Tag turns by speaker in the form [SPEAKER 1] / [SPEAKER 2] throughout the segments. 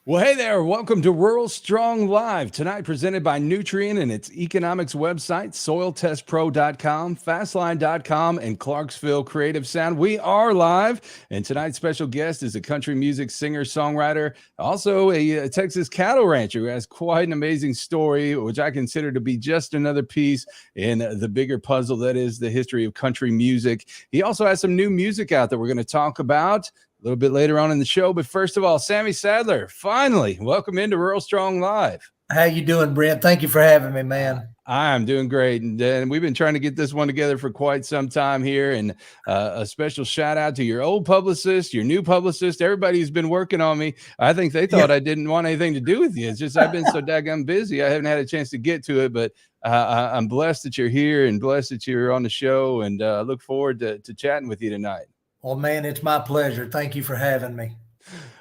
[SPEAKER 1] Well, hey there. Welcome to Rural Strong Live. Tonight presented by Nutrien and its economics website, soiltestpro.com, fastline.com, and Clarksville Creative Sound. We are live, and tonight's special guest is a country music singer, songwriter, also a Texas cattle rancher who has quite an amazing story, which I consider to be just another piece in the bigger puzzle that is the history of country music. He also has some new music out that we're going to talk about a little bit later on in the show. But first of all, Sammy Sadler, finally, welcome into Rural Strong Live.
[SPEAKER 2] How you doing, Brent? Thank you for having me, man.
[SPEAKER 1] I'm doing great. And we've been trying to get this one together for quite some time here. And a special shout out to your old publicist, your new publicist, everybody who's been working on me. I think they thought I didn't want anything to do with you. It's just I've been so daggone busy. I haven't had a chance to get to it. But I'm blessed that you're here and blessed that you're on the show. And look forward to chatting with you tonight.
[SPEAKER 2] Well, man, it's my pleasure. Thank you for having me.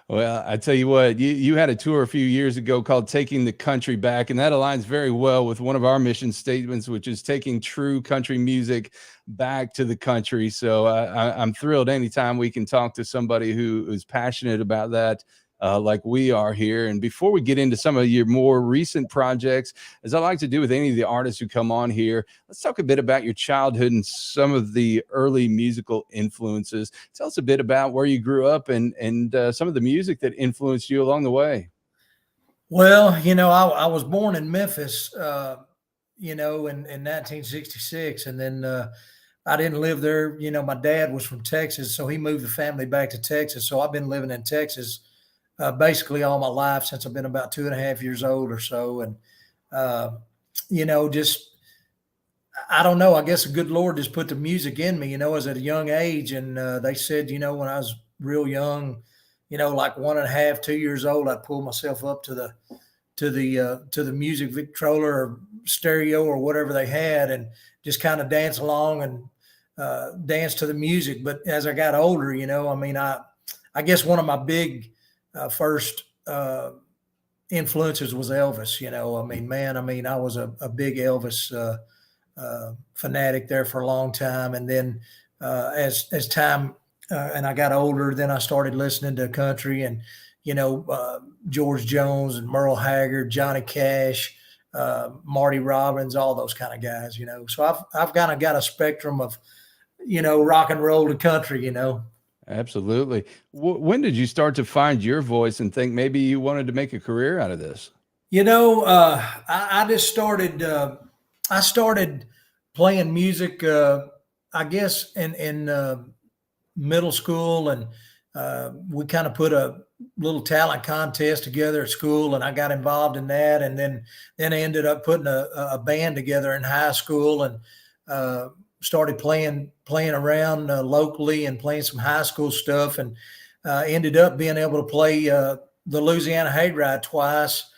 [SPEAKER 1] Well, I tell you what, you had a tour a few years ago called Taking the Country Back, and that aligns very well with one of our mission statements, which is taking true country music back to the country. So I'm thrilled anytime we can talk to somebody who is passionate about that. Like we are here. And before we get into some of your more recent projects, as I like to do with any of the artists who come on here, let's talk a bit about your childhood and some of the early musical influences. Tell us a bit about where you grew up and some of the music that influenced you along the way.
[SPEAKER 2] Well, I was born in Memphis, in 1966. And then I didn't live there. My dad was from Texas, so he moved the family back to Texas. So I've been living in Texas basically all my life since I've been about 2.5 years old or so. And, just, I don't know, I guess the good Lord just put the music in me, as at a young age. And they said, when I was real young, like 1.5, 2 years old, I'd pull myself up to the music Victrola or stereo or whatever they had and just kind of dance along and dance to the music. But as I got older, I guess one of my big first influences was Elvis. I was a big Elvis fanatic there for a long time. And then as time and I got older, then I started listening to country and, George Jones and Merle Haggard, Johnny Cash, Marty Robbins, all those kind of guys, So I've kind of got a spectrum of, rock and roll to country,
[SPEAKER 1] Absolutely. When did you start to find your voice and think maybe you wanted to make a career out of this?
[SPEAKER 2] I just started. I started playing music. I guess in middle school, and we kind of put a little talent contest together at school, and I got involved in that. And then I ended up putting a band together in high school, and started playing around locally and playing some high school stuff, and ended up being able to play the Louisiana Hayride twice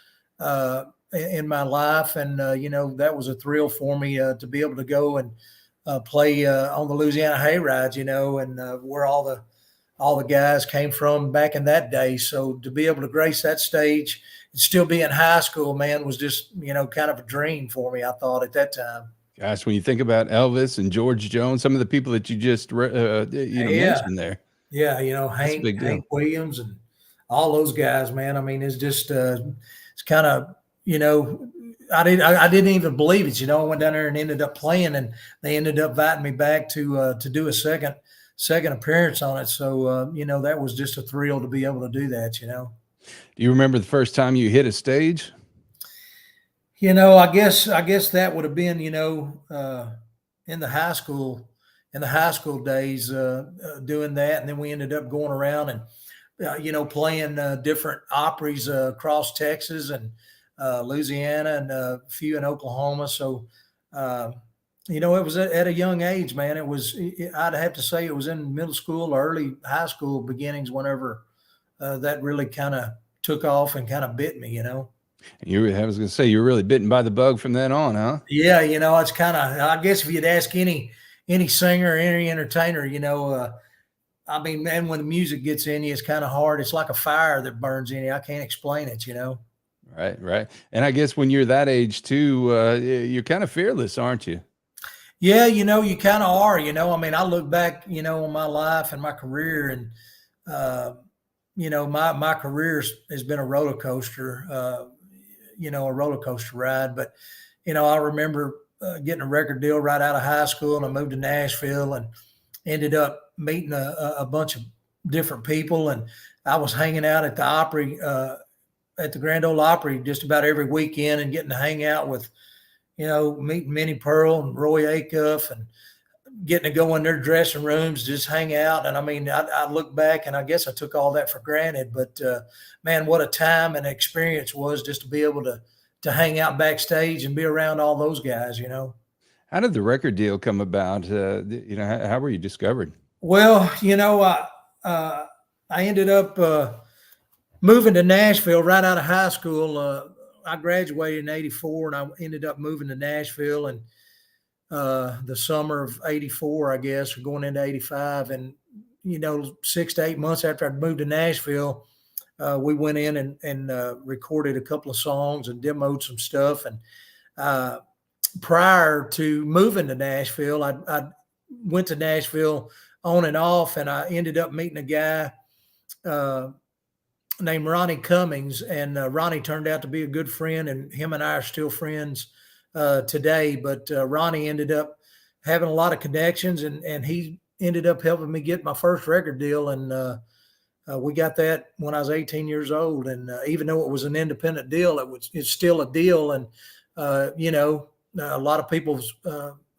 [SPEAKER 2] in my life. And, that was a thrill for me to be able to go and play on the Louisiana Hayrides, and where all the guys came from back in that day. So to be able to grace that stage and still be in high school, man, was just, kind of a dream for me, I thought at that time.
[SPEAKER 1] Gosh, when you think about Elvis and George Jones, some of the people that you just mentioned there.
[SPEAKER 2] Yeah, Hank Williams and all those guys, man. It's just it's kind of, I didn't even believe it. I went down there and ended up playing, and they ended up inviting me back to do a second appearance on it. So that was just a thrill to be able to do that.
[SPEAKER 1] Do you remember the first time you hit a stage?
[SPEAKER 2] I guess that would have been, in the high school days, doing that. And then we ended up going around and, playing different Opries across Texas and Louisiana and a few in Oklahoma. So, it was at a young age, man. I'd have to say it was in middle school or early high school beginnings whenever that really kind of took off and kind of bit me,
[SPEAKER 1] I was going to say, you were really bitten by the bug from then on, huh?
[SPEAKER 2] Yeah, it's kind of, I guess if you'd ask any singer, any entertainer, man, when the music gets in you, it's kind of hard. It's like a fire that burns in you. I can't explain it,
[SPEAKER 1] Right. And I guess when you're that age too, you're kind of fearless, aren't you?
[SPEAKER 2] Yeah, you kind of are, I look back, on my life and my career, and my career has been a roller coaster, a roller coaster ride. But, I remember getting a record deal right out of high school, and I moved to Nashville and ended up meeting a bunch of different people. And I was hanging out at the Opry, at the Grand Ole Opry just about every weekend, and getting to hang out with, meeting Minnie Pearl and Roy Acuff, and getting to go in their dressing rooms, just hang out. And I mean, I look back and I guess I took all that for granted, but man, what a time and experience was just to be able to hang out backstage and be around all those guys,
[SPEAKER 1] How did the record deal come about? How were you discovered?
[SPEAKER 2] Well, I ended up moving to Nashville right out of high school. I graduated in '84, and I ended up moving to Nashville, and the summer of '84, I guess, or going into '85. And, 6 to 8 months after I'd moved to Nashville, we went in and recorded a couple of songs and demoed some stuff. And prior to moving to Nashville, I went to Nashville on and off, and I ended up meeting a guy named Ronnie Cummings. And Ronnie turned out to be a good friend, and him and I are still friends today. But Ronnie ended up having a lot of connections, and he ended up helping me get my first record deal. And we got that when I was 18 years old. And even though it was an independent deal, it's still a deal. And a lot of people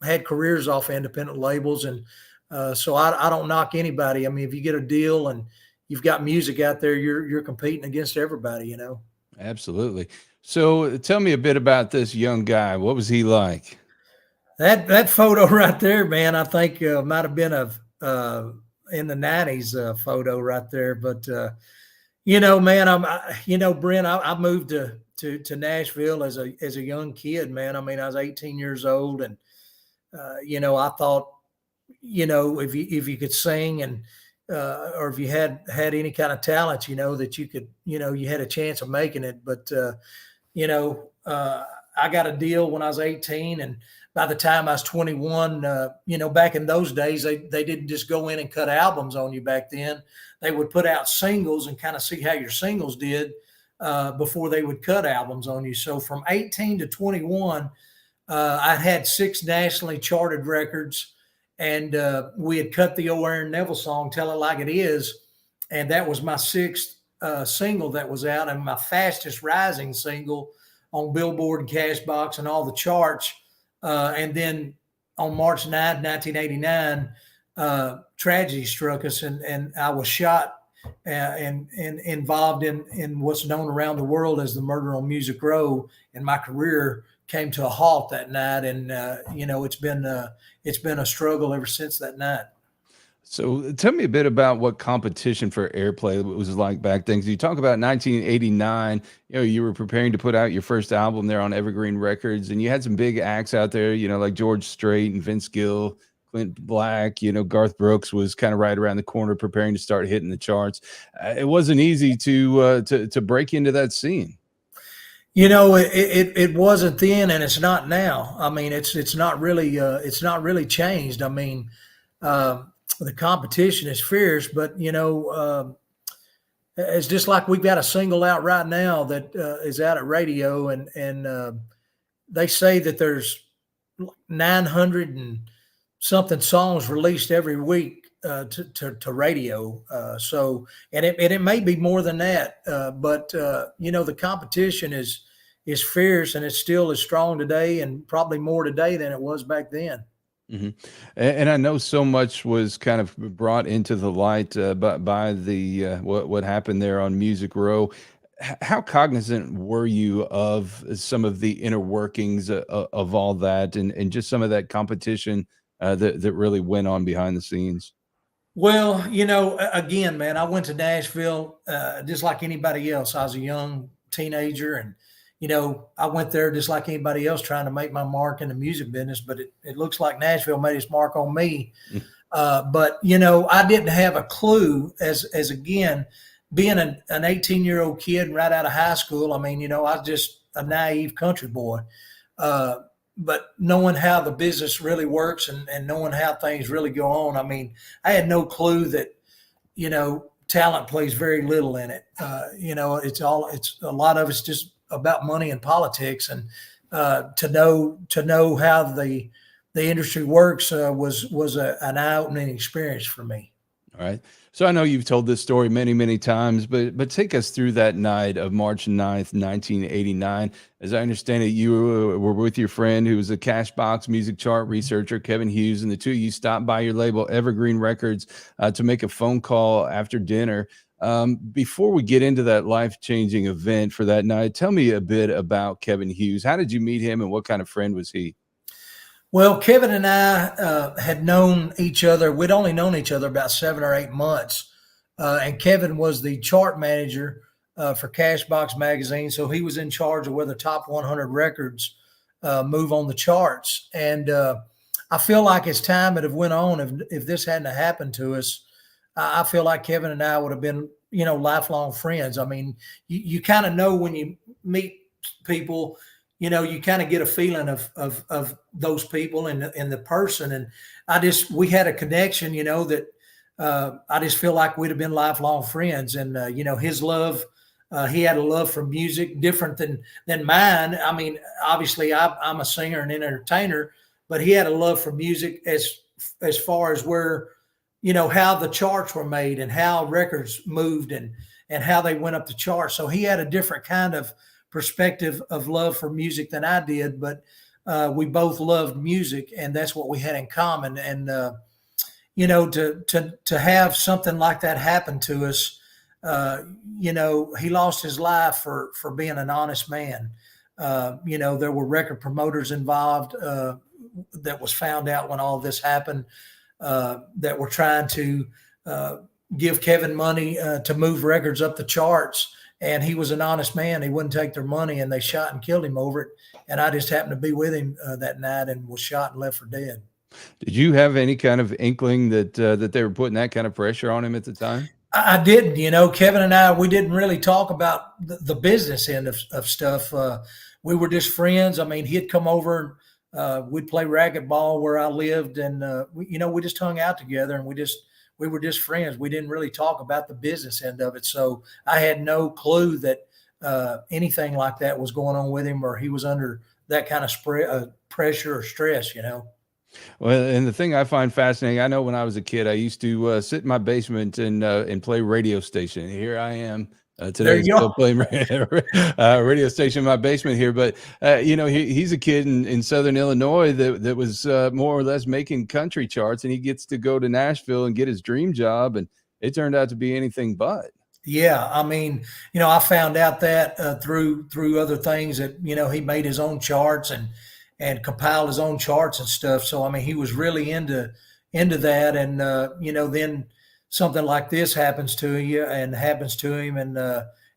[SPEAKER 2] had careers off independent labels, and so I don't knock anybody. I mean, if you get a deal and you've got music out there, you're competing against everybody.
[SPEAKER 1] Absolutely. So tell me a bit about this young guy. What was he like?
[SPEAKER 2] That photo right there, man, I think might have been in the '90s photo right there. But man, Brent, I moved to Nashville as a young kid, man. I mean, I was 18 years old, and I thought, if you could sing, and or if you had any kind of talent, that you could, you had a chance of making it. But I got a deal when I was 18, and by the time I was 21, back in those days, they didn't just go in and cut albums on you back then. They would put out singles and kind of see how your singles did before they would cut albums on you. So from 18 to 21, I had 6 nationally charted records, and we had cut the old Aaron Neville song, Tell It Like It Is. And that was my 6th single that was out, and my fastest rising single on Billboard and Cashbox and all the charts. And then on March 9, 1989, tragedy struck us, and I was shot and involved in what's known around the world as the murder on Music Row. And my career came to a halt that night. And, it's been a struggle ever since that night.
[SPEAKER 1] So tell me a bit about what competition for airplay was like back then. 'Cause you talk about 1989, you were preparing to put out your first album there on Evergreen Records, and you had some big acts out there, like George Strait and Vince Gill, Clint Black, Garth Brooks was kind of right around the corner preparing to start hitting the charts. It wasn't easy to break into that scene.
[SPEAKER 2] It wasn't then, and it's not now. I mean, it's not really changed. I mean, the competition is fierce, but it's just like we've got a single out right now that is out at radio, and they say that there's 900 and something songs released every week to radio. So, and it may be more than that, but the competition is fierce, and it's still as strong today, and probably more today than it was back then.
[SPEAKER 1] hmm And I know so much was kind of brought into the light by the what happened there on Music Row. How cognizant were you of some of the inner workings of all that, and just some of that competition that really went on behind the scenes?
[SPEAKER 2] Well, again, man, I went to Nashville just like anybody else. I was a young teenager, and I went there just like anybody else trying to make my mark in the music business, but it looks like Nashville made its mark on me. But I didn't have a clue as again, being an 18-year-old kid right out of high school. I mean, I was just a naive country boy. But knowing how the business really works, and knowing how things really go on, I mean, I had no clue that, talent plays very little in it. It's a lot of it's just about money and politics, and to know how the industry works was an eye-opening experience for me.
[SPEAKER 1] All right. So I know you've told this story many, many times, but take us through that night of March 9th, 1989. As I understand it, you were with your friend who was a Cashbox music chart researcher, Kevin Hughes, and the two of you stopped by your label, Evergreen Records, to make a phone call after dinner. Before we get into that life-changing event for that night, tell me a bit about Kevin Hughes. How did you meet him, and what kind of friend was he?
[SPEAKER 2] Well, Kevin and I had known each other. We'd only known each other about 7 or 8 months. And Kevin was the chart manager for Cashbox magazine. So he was in charge of where the top 100 records move on the charts. And I feel like as time had went on, if this hadn't happened to us, I feel like Kevin and I would have been, lifelong friends. I mean, you kind of know when you meet people, you kind of get a feeling of those people and the person. And we had a connection, that I just feel like we'd have been lifelong friends. And, his love, he had a love for music different than mine. I mean, obviously I'm a singer and an entertainer, but he had a love for music as far as where, how the charts were made and how records moved and how they went up the charts. So he had a different kind of perspective of love for music than I did, but we both loved music, and that's what we had in common. And to have something like that happen to us, he lost his life for being an honest man. There were record promoters involved that was found out when all this happened, that were trying to give Kevin money to move records up the charts. And he was an honest man. He wouldn't take their money, and they shot and killed him over it. And I just happened to be with him that night and was shot and left for dead.
[SPEAKER 1] Did you have any kind of inkling that they were putting that kind of pressure on him at the time?
[SPEAKER 2] I didn't. Kevin and I, we didn't really talk about the business end of stuff. We were just friends. I mean, he'd come over and we'd play racquetball where I lived, and we just hung out together, and we were just friends. We didn't really talk about the business end of it. So I had no clue that anything like that was going on with him, or he was under that kind of pressure or stress,
[SPEAKER 1] Well, and the thing I find fascinating, I know when I was a kid, I used to sit in my basement and play radio station. Here I am today, still playing radio station in my basement here. But he's a kid in Southern Illinois that was more or less making country charts, and he gets to go to Nashville and get his dream job, and it turned out to be anything but.
[SPEAKER 2] Yeah, I mean, I found out that through other things that he made his own charts and compiled his own charts and stuff. So I mean, he was really into that, and then something like this happens to you and happens to him, and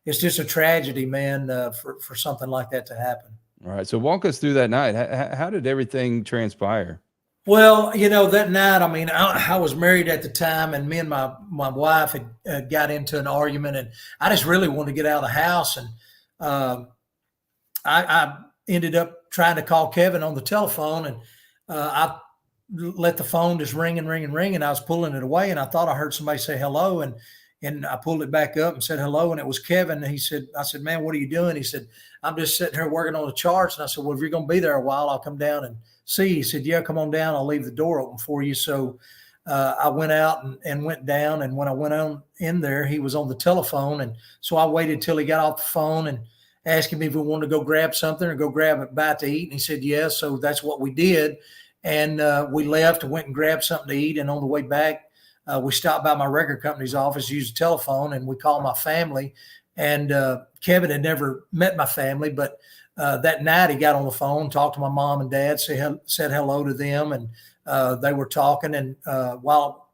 [SPEAKER 2] it's just a tragedy, man, for something like that to happen.
[SPEAKER 1] All right, so walk us through that night. How did everything transpire?
[SPEAKER 2] Well, that night, I mean, I was married at the time, and me and my wife had got into an argument, and I just really wanted to get out of the house. And I ended up trying to call Kevin on the telephone, and I let the phone just ring and ring and ring, and I was pulling it away, and I thought I heard somebody say hello, and I pulled it back up and said hello, and it was Kevin. And I said, man, what are you doing? He said, I'm just sitting here working on the charts. And I said, well, if you're going to be there a while, I'll come down and see. He said, yeah, come on down. I'll leave the door open for you. So I went out and went down. And when I went on in there, he was on the telephone. And so I waited till he got off the phone and asked him if we wanted to go grab something or go grab a bite to eat. And he said, yes. So that's what we did. And we left and went and grabbed something to eat. And on the way back, we stopped by my record company's office, used the telephone, and we called my family. And Kevin had never met my family, but that night he got on the phone, talked to my mom and dad, said hello to them, and they were talking. And while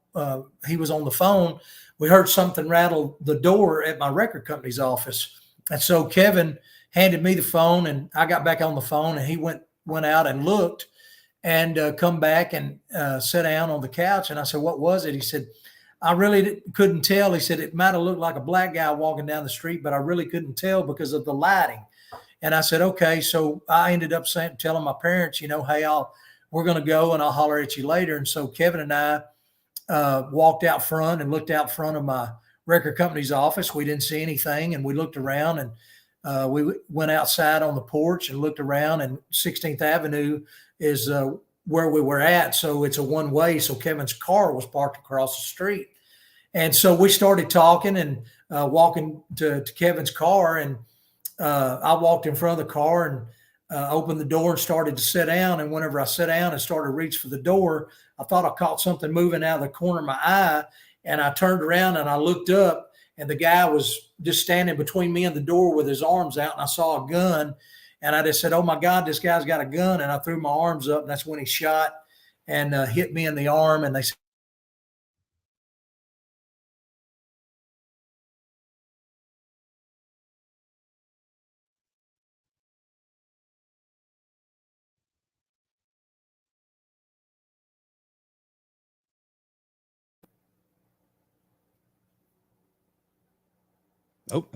[SPEAKER 2] he was on the phone, we heard something rattle the door at my record company's office. And so Kevin handed me the phone, and I got back on the phone, and he went out and looked and come back and sat down on the couch. And I said, what was it? He said, I really couldn't tell. He said, it might have looked like a black guy walking down the street, but I really couldn't tell because of the lighting. And I said, okay. So I ended up telling my parents, hey, we're going to go and I'll holler at you later. And so Kevin and I walked out front and looked out front of my record company's office. We didn't see anything, and we looked around, and we went outside on the porch and looked around, and 16th Avenue is where we were at. So it's a one way. So Kevin's car was parked across the street. And so we started talking and walking to Kevin's car. And I walked in front of the car and opened the door and started to sit down. And whenever I sat down and started to reach for the door, I thought I caught something moving out of the corner of my eye. And I turned around and I looked up, and the guy was just standing between me and the door with his arms out. And I saw a gun. And I just said, "Oh my God, this guy's got a gun." And I threw my arms up, and that's when he shot and hit me in the arm. And they said,
[SPEAKER 1] Oh,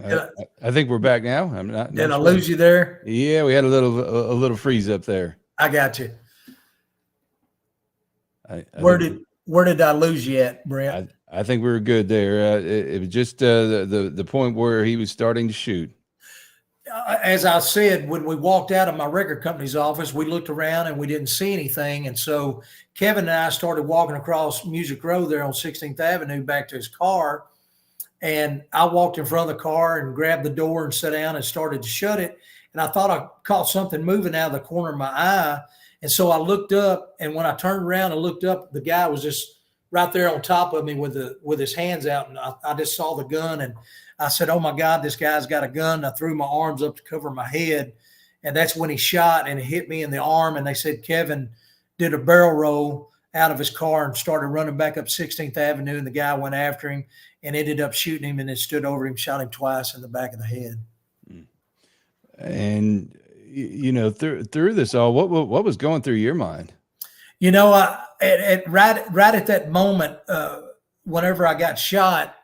[SPEAKER 1] I think we're back now. I'm not.
[SPEAKER 2] "Did I
[SPEAKER 1] sure.
[SPEAKER 2] lose you there?"
[SPEAKER 1] Yeah, we had a little freeze up there.
[SPEAKER 2] I got you.
[SPEAKER 1] I
[SPEAKER 2] Where
[SPEAKER 1] think
[SPEAKER 2] did I lose you at, Brent?
[SPEAKER 1] I think we were good there. It was just the point where he was starting to shoot.
[SPEAKER 2] As I said, when we walked out of my record company's office, we looked around and we didn't see anything. And so Kevin and I started walking across Music Row there on 16th Avenue back to his car. And I walked in front of the car and grabbed the door and sat down and started to shut it. And I thought I caught something moving out of the corner of my eye. And so I looked up, and when I turned around and looked up, the guy was just right there on top of me with his hands out. And I just saw the gun, and I said, "Oh my God, this guy's got a gun." And I threw my arms up to cover my head. And that's when he shot, and it hit me in the arm. And they said Kevin did a barrel roll out of his car and started running back up 16th Avenue. And the guy went after him and ended up shooting him, and then stood over him, shot him twice in the back of the head.
[SPEAKER 1] And through this all, what was going through your mind?
[SPEAKER 2] Right at that moment, whenever I got shot,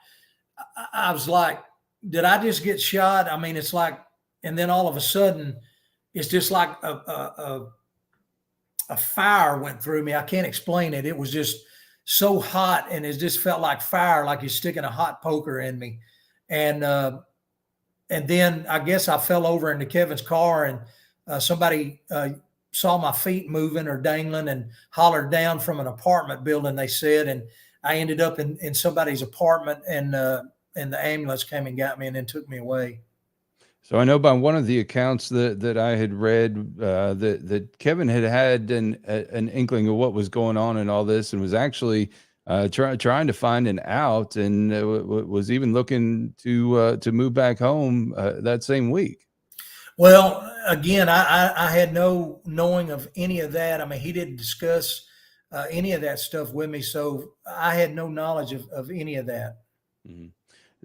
[SPEAKER 2] I was like, "Did I just get shot?" I mean, it's like, and then all of a sudden, it's just like a fire went through me. I can't explain it. It was just so hot, and it just felt like fire, like you're sticking a hot poker in me. And then I guess I fell over into Kevin's car, and somebody saw my feet moving or dangling and hollered down from an apartment building, they said. And I ended up in somebody's apartment, and the ambulance came and got me and then took me away.
[SPEAKER 1] So I know by one of the accounts that I had read that Kevin had an inkling of what was going on in all this, and was actually trying to find an out, and was even looking to move back home that same week.
[SPEAKER 2] Well, again, I had no knowing of any of that. I mean, he didn't discuss any of that stuff with me, so I had no knowledge of any of that.
[SPEAKER 1] Mm-hmm.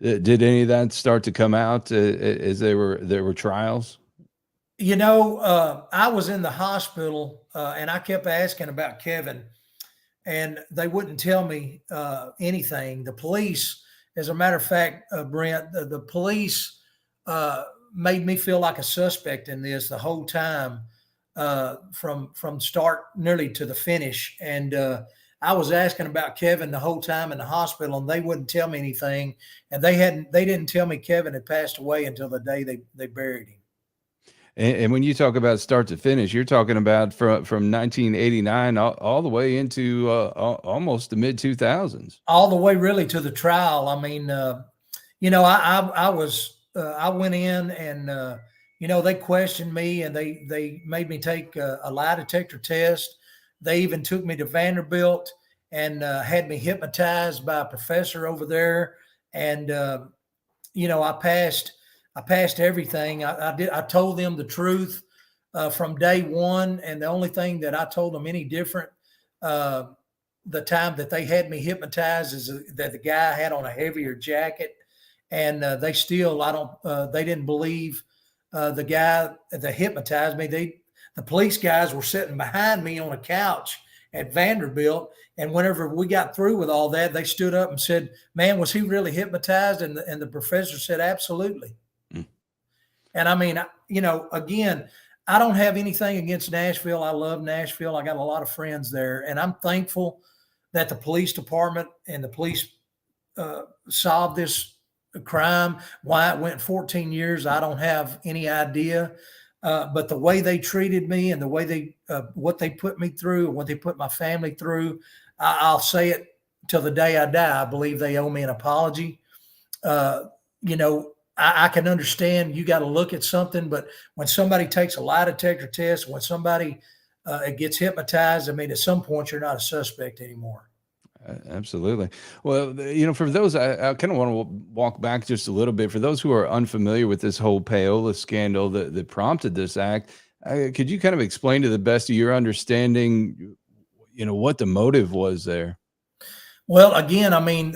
[SPEAKER 1] Did any of that start to come out as there were trials?
[SPEAKER 2] I was in the hospital, and I kept asking about Kevin, and they wouldn't tell me anything. The police, as a matter of fact, Brent, the police made me feel like a suspect in this the whole time, from start nearly to the finish. And I was asking about Kevin the whole time in the hospital, and they wouldn't tell me anything. And they didn't tell me Kevin had passed away until the day they buried him.
[SPEAKER 1] And when you talk about start to finish, you're talking about from 1989 all the way into almost the mid 2000s.
[SPEAKER 2] All the way really to the trial. I mean, I went in, and they questioned me, and they made me take a lie detector test. They even took me to Vanderbilt and had me hypnotized by a professor over there. And I passed everything. I told them the truth from day one, and the only thing that I told them any different the time that they had me hypnotized is that the guy had on a heavier jacket, and they didn't believe the guy that hypnotized me. The police guys were sitting behind me on a couch at Vanderbilt, and whenever we got through with all that, they stood up and said, "Man, was he really hypnotized?" And the professor said, "Absolutely." And I mean, again, I don't have anything against Nashville. I love Nashville. I got a lot of friends there, and I'm thankful that the police department and the police solve this crime. Why it went 14 years, I don't have any idea. But the way they treated me and the way what they put me through and what they put my family through, I'll say it till the day I die. I believe they owe me an apology. You know, I can understand you got to look at something, but when somebody takes a lie detector test, when somebody gets hypnotized, I mean, at some point you're not a suspect anymore.
[SPEAKER 1] Absolutely. Well, for those, I kind of want to walk back just a little bit. For those who are unfamiliar with this whole payola scandal that prompted this act, could you kind of explain to the best of your understanding, what the motive was there?
[SPEAKER 2] Well, again, I mean,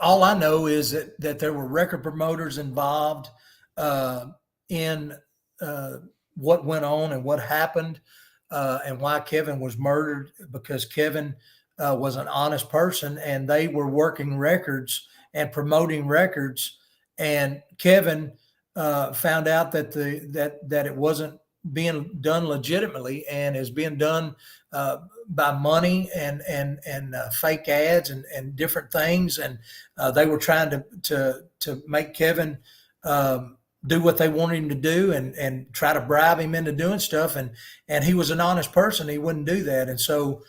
[SPEAKER 2] all I know is that there were record promoters involved in what went on and what happened, and why Kevin was murdered, because Kevin was an honest person, and they were working records and promoting records, and Kevin found out that that it wasn't being done legitimately and is being done by money and fake ads and different things, and they were trying to make Kevin do what they wanted him to do and try to bribe him into doing stuff, and he was an honest person. He wouldn't do that, and so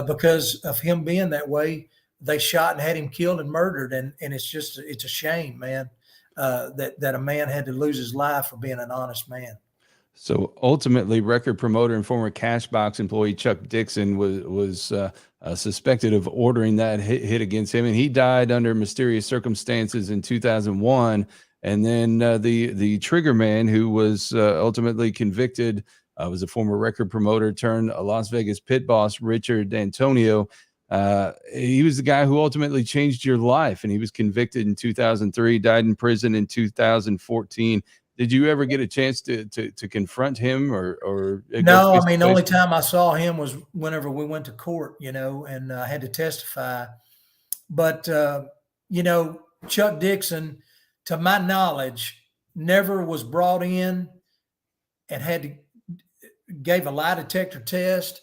[SPEAKER 2] because of him being that way, they shot and had him killed and murdered, and it's a shame, man, that a man had to lose his life for being an honest man.
[SPEAKER 1] So ultimately, record promoter and former Cashbox employee Chuck Dixon was suspected of ordering that hit against him, and he died under mysterious circumstances in 2001. And then the trigger man, who was ultimately convicted, was a former record promoter turned a Las Vegas pit boss, Richard Antonio. He was the guy who ultimately changed your life, and he was convicted in 2003, died in prison in 2014. Did you ever get a chance to confront him or
[SPEAKER 2] No, I mean, the only time I saw him was whenever we went to court, and I had to testify. But, Chuck Dixon, to my knowledge, never was brought in and gave a lie detector test.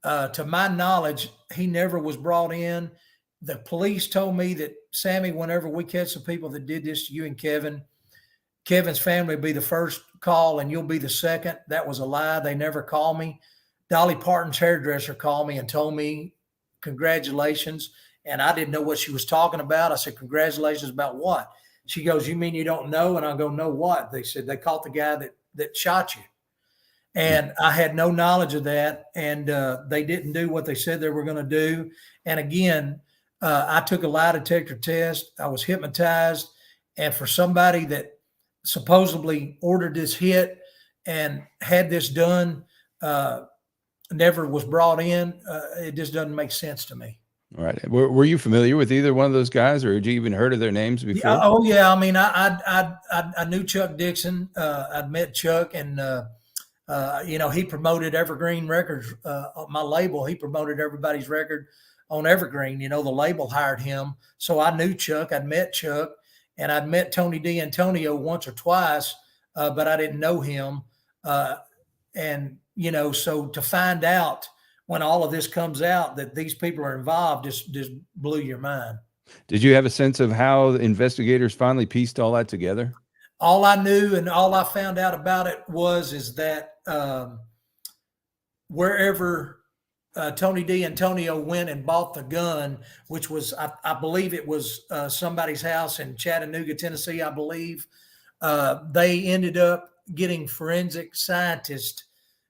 [SPEAKER 2] To my knowledge, he never was brought in. The police told me that, Sammy, whenever we catch the people that did this to you and Kevin's family will be the first call and you'll be the second. That was a lie. They never called me. Dolly Parton's hairdresser called me and told me, congratulations. And I didn't know what she was talking about. I said, congratulations about what? She goes, you mean you don't know? And I go, no, what? They said, they caught the guy that shot you. And I had no knowledge of that. And they didn't do what they said they were going to do. And again, I took a lie detector test. I was hypnotized. And for somebody that supposedly ordered this hit and had this done, never was brought in, it just doesn't make sense to me.
[SPEAKER 1] All right. Were you familiar with either one of those guys, or had you even heard of their names before?
[SPEAKER 2] Yeah, oh yeah. I mean, I knew Chuck Dixon. I'd met Chuck, and he promoted Evergreen Records, my label. He promoted everybody's record on Evergreen. The label hired him, so I knew Chuck. I'd met Chuck. And I'd met Tony D'Antonio once or twice, but I didn't know him. So to find out when all of this comes out that these people are involved just blew your mind.
[SPEAKER 1] Did you have a sense of how investigators finally pieced all that together?
[SPEAKER 2] All I knew and all I found out about it is that wherever Tony D'Antonio went and bought the gun, which was, I believe it was somebody's house in Chattanooga, Tennessee, I believe. They ended up getting forensic scientists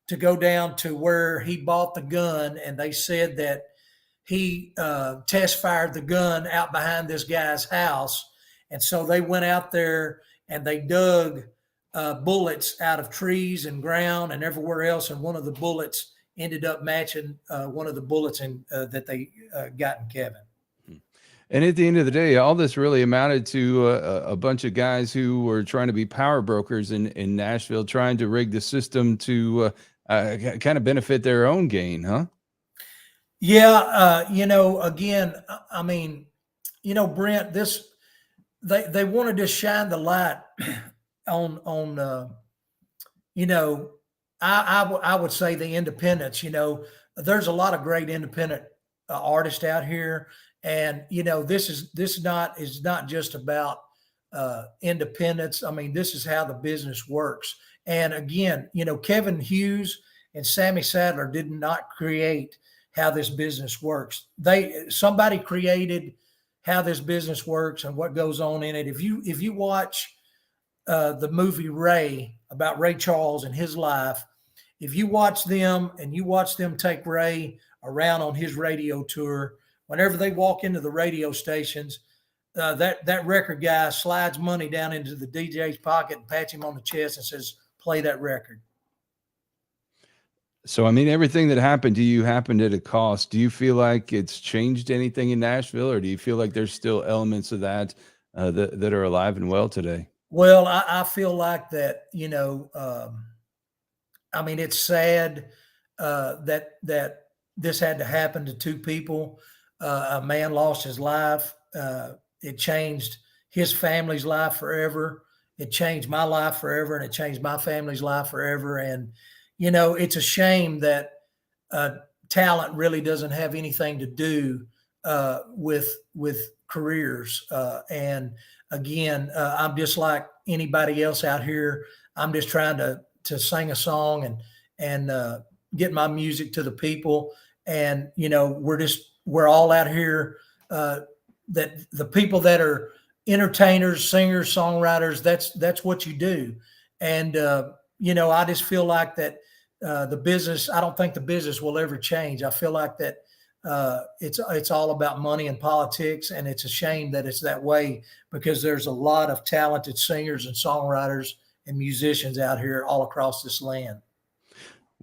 [SPEAKER 2] to go down to where he bought the gun, and they said that he test fired the gun out behind this guy's house. And so they went out there and they dug bullets out of trees and ground and everywhere else, and one of the bullets ended up matching one of the bullets that they got in Kevin.
[SPEAKER 1] And at the end of the day, all this really amounted to a bunch of guys who were trying to be power brokers in Nashville, trying to rig the system to kind of benefit their own gain, huh?
[SPEAKER 2] Yeah. Again, I mean, Brent, they wanted to shine the light on I would say the independents. There's a lot of great independent artists out here, And this is not just about independence. I mean, this is how the business works. And again, Kevin Hughes and Sammy Sadler did not create how this business works. Somebody created how this business works and what goes on in it. If you watch the movie Ray, about Ray Charles and his life, if you watch them and you watch them take Ray around on his radio tour, whenever they walk into the radio stations, that record guy slides money down into the DJ's pocket and pats him on the chest and says, "Play that record."
[SPEAKER 1] So, I mean, everything that happened to you happened at a cost. Do you feel like it's changed anything in Nashville, or do you feel like there's still elements of that that are alive and well today?
[SPEAKER 2] Well, I feel like that. I mean, it's sad that this had to happen to two people. A man lost his life. It changed his family's life forever. It changed my life forever, and it changed my family's life forever. And it's a shame that talent really doesn't have anything to do with careers. And again, I'm just like anybody else out here. I'm just trying to sing a song and get my music to the people. And we're all out here. That the people that are entertainers, singers, songwriters, that's what you do. And I just feel like that the business. I don't think the business will ever change. I feel like that it's all about money and politics, and it's a shame that it's that way, because there's a lot of talented singers and songwriters and musicians out here all across this land.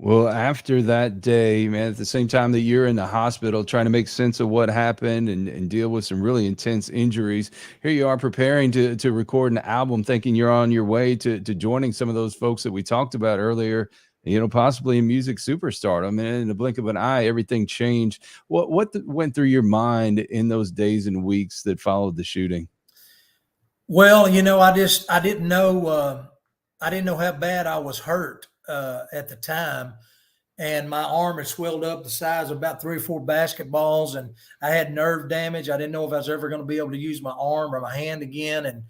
[SPEAKER 1] Well, after that day, man, at the same time that you're in the hospital trying to make sense of what happened and deal with some really intense injuries, here you are preparing to record an album, thinking you're on your way to joining some of those folks that we talked about earlier, possibly in music superstardom. And in the blink of an eye, everything changed. What went through your mind in those days and weeks that followed the shooting?
[SPEAKER 2] Well, I didn't know how bad I was hurt at the time, and my arm had swelled up the size of about 3 or 4 basketballs, and I had nerve damage. I didn't know if I was ever going to be able to use my arm or my hand again, and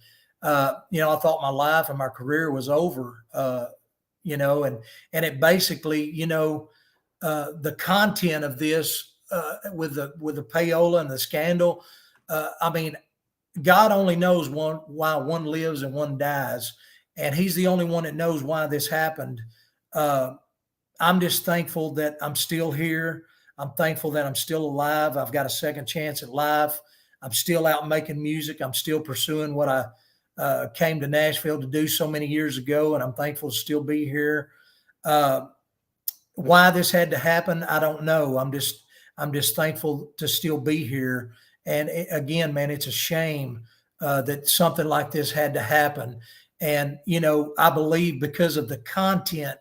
[SPEAKER 2] I thought my life and my career was over. And it basically, the content of this with the payola and the scandal. I mean, God only knows why one lives and one dies, and He's the only one that knows why this happened. I'm just thankful that I'm still here. I'm thankful that I'm still alive. I've got a second chance at life. I'm still out making music. I'm still pursuing what I came to Nashville to do so many years ago, and I'm thankful to still be here. Uh, why this had to happen, I don't know. I'm just thankful to still be here. And again, man, it's a shame that something like this had to happen. And I believe because of the content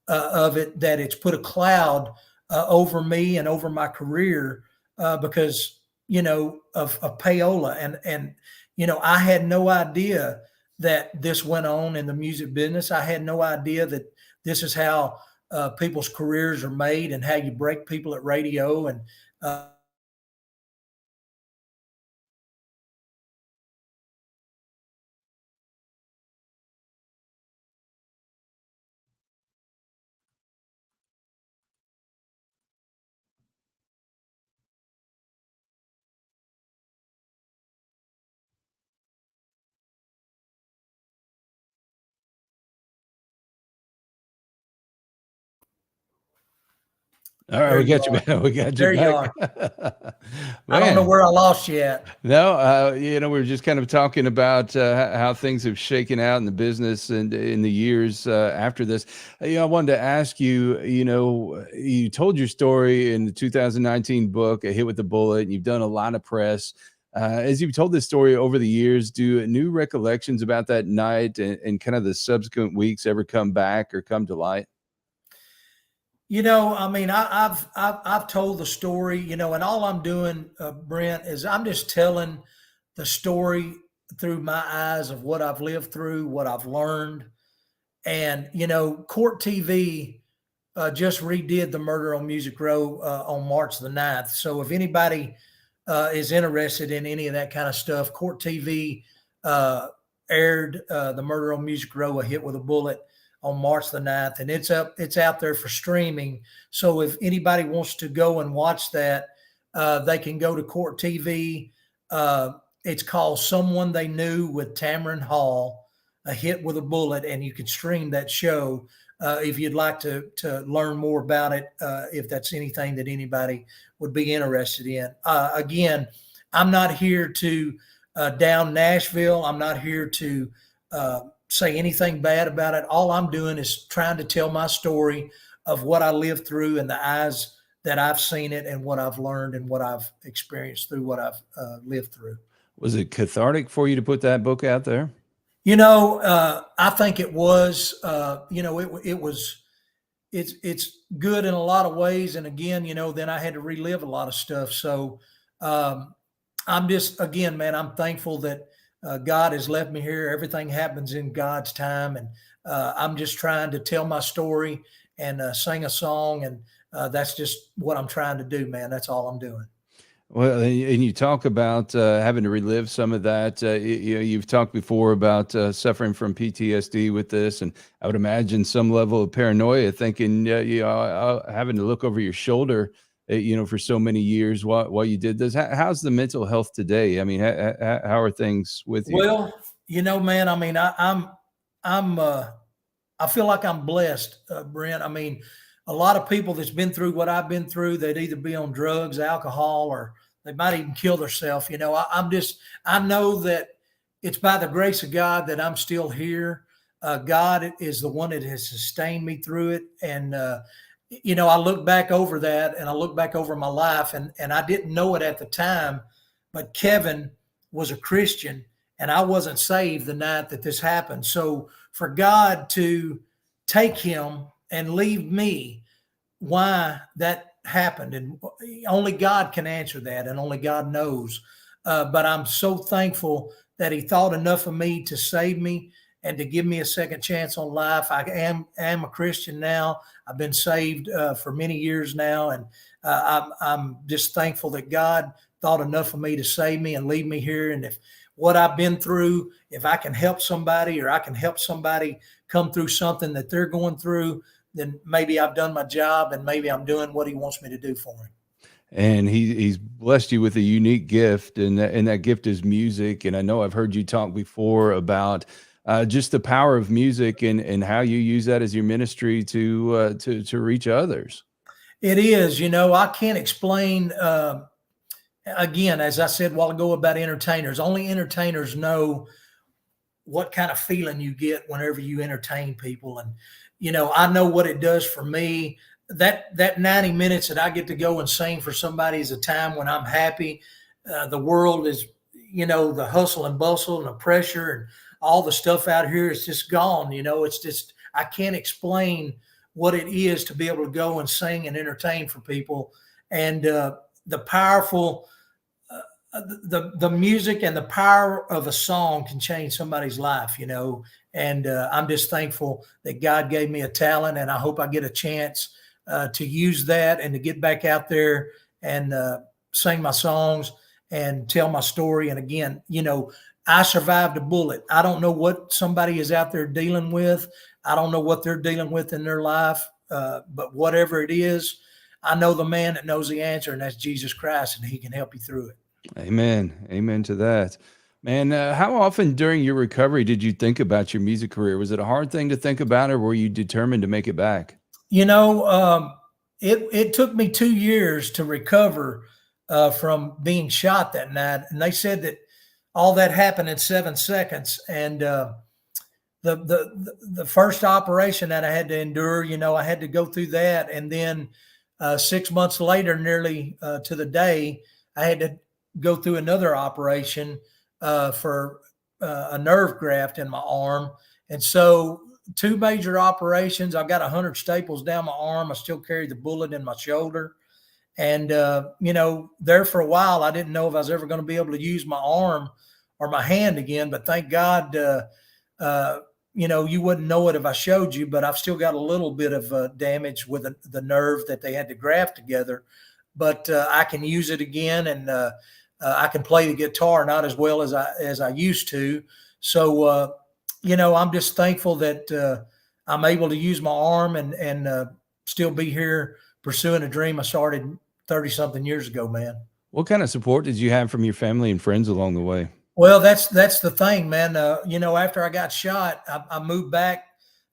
[SPEAKER 2] of it, that it's put a cloud over me and over my career because of payola. And I had no idea that this went on in the music business. I had no idea that this is how people's careers are made and how you break people at radio. And
[SPEAKER 1] All right,
[SPEAKER 2] there
[SPEAKER 1] we
[SPEAKER 2] you
[SPEAKER 1] got you
[SPEAKER 2] are.
[SPEAKER 1] back. We got you
[SPEAKER 2] There you
[SPEAKER 1] back.
[SPEAKER 2] are. I don't know
[SPEAKER 1] Man.
[SPEAKER 2] where I lost you at.
[SPEAKER 1] No, we were just kind of talking about how things have shaken out in the business and in the years after this. I wanted to ask you, you told your story in the 2019 book, A Hit with the Bullet, and you've done a lot of press. As you've told this story over the years, do new recollections about that night and kind of the subsequent weeks ever come back or come to light?
[SPEAKER 2] I mean, I've told the story, and all I'm doing, Brent, is I'm just telling the story through my eyes of what I've lived through, what I've learned. And Court TV just redid the Murder on Music Row on March the 9th. So if anybody is interested in any of that kind of stuff, Court TV aired the Murder on Music Row, A Hit with a Bullet, on March the 9th, and it's out there for streaming. So if anybody wants to go and watch that, they can go to Court TV. It's called Someone They Knew with Tamron Hall, A Hit with a Bullet, and you can stream that show if you'd like to learn more about it, if that's anything that anybody would be interested in. Again, I'm not here to down Nashville. I'm not here to say anything bad about it. All I'm doing is trying to tell my story of what I lived through and the eyes that I've seen it and what I've learned and what I've experienced through what I've lived through.
[SPEAKER 1] Was it cathartic for you to put that book out there?
[SPEAKER 2] I think it was, it's good in a lot of ways. And again, then I had to relive a lot of stuff. So I'm just, again, man, I'm thankful that God has left me here. Everything happens in God's time. And I'm just trying to tell my story and sing a song. And that's just what I'm trying to do, man. That's all I'm doing.
[SPEAKER 1] Well, and you talk about having to relive some of that. You've talked before about suffering from PTSD with this, and I would imagine some level of paranoia, thinking, having to look over your shoulder, for so many years while you did this. How's the mental health today? I mean, how are things with you?
[SPEAKER 2] Well, man, I mean, I feel like I'm blessed, Brent. I mean, a lot of people that's been through what I've been through, they'd either be on drugs, alcohol, or they might even kill themselves. I know that it's by the grace of God that I'm still here. God is the one that has sustained me through it. And, I look back over that and I look back over my life, and I didn't know it at the time, but Kevin was a Christian and I wasn't saved the night that this happened. So for God to take him and leave me, why that happened, and only God can answer that, and only God knows. But I'm so thankful that he thought enough of me to save me and to give me a second chance on life. I am a Christian now. I've been saved for many years now, and I'm just thankful that God thought enough of me to save me and leave me here. And if what I've been through, if I can help somebody, or I can help somebody come through something that they're going through, then maybe I've done my job, and maybe I'm doing what he wants me to do for him.
[SPEAKER 1] And he's blessed you with a unique gift, and that gift is music. And I know I've heard you talk before about just the power of music and how you use that as your ministry to reach others.
[SPEAKER 2] It is, I can't explain. Again, as I said a while ago about entertainers, only entertainers know what kind of feeling you get whenever you entertain people. And, I know what it does for me. That 90 minutes that I get to go and sing for somebody is a time when I'm happy. The world is, the hustle and bustle and the pressure and all the stuff out here is just gone. It's just, I can't explain what it is to be able to go and sing and entertain for people. And the powerful, the music and the power of a song can change somebody's life, and I'm just thankful that God gave me a talent, and I hope I get a chance to use that and to get back out there and sing my songs and tell my story. And again, I survived a bullet. I don't know what somebody is out there dealing with. I don't know what they're dealing with in their life, but whatever it is, I know the man that knows the answer, and that's Jesus Christ, and he can help you through it.
[SPEAKER 1] Amen. Amen to that. Man, how often during your recovery did you think about your music career? Was it a hard thing to think about, or were you determined to make it back?
[SPEAKER 2] It took me 2 years to recover from being shot that night. And they said that all that happened in 7 seconds. And the first operation that I had to endure, I had to go through that. And then 6 months later, nearly to the day, I had to go through another operation for a nerve graft in my arm. And so 2 major operations. I got 100 staples down my arm. I still carry the bullet in my shoulder. And, there for a while, I didn't know if I was ever going to be able to use my arm or my hand again. But thank God, you wouldn't know it if I showed you, but I've still got a little bit of damage with the nerve that they had to graft together. but I can use it again, and I can play the guitar, not as well as I used to. So I'm just thankful that I'm able to use my arm and still be here pursuing a dream I started 30 something years ago, man.
[SPEAKER 1] What kind of support did you have from your family and friends along the way?
[SPEAKER 2] Well, that's the thing, man. After I got shot, I moved back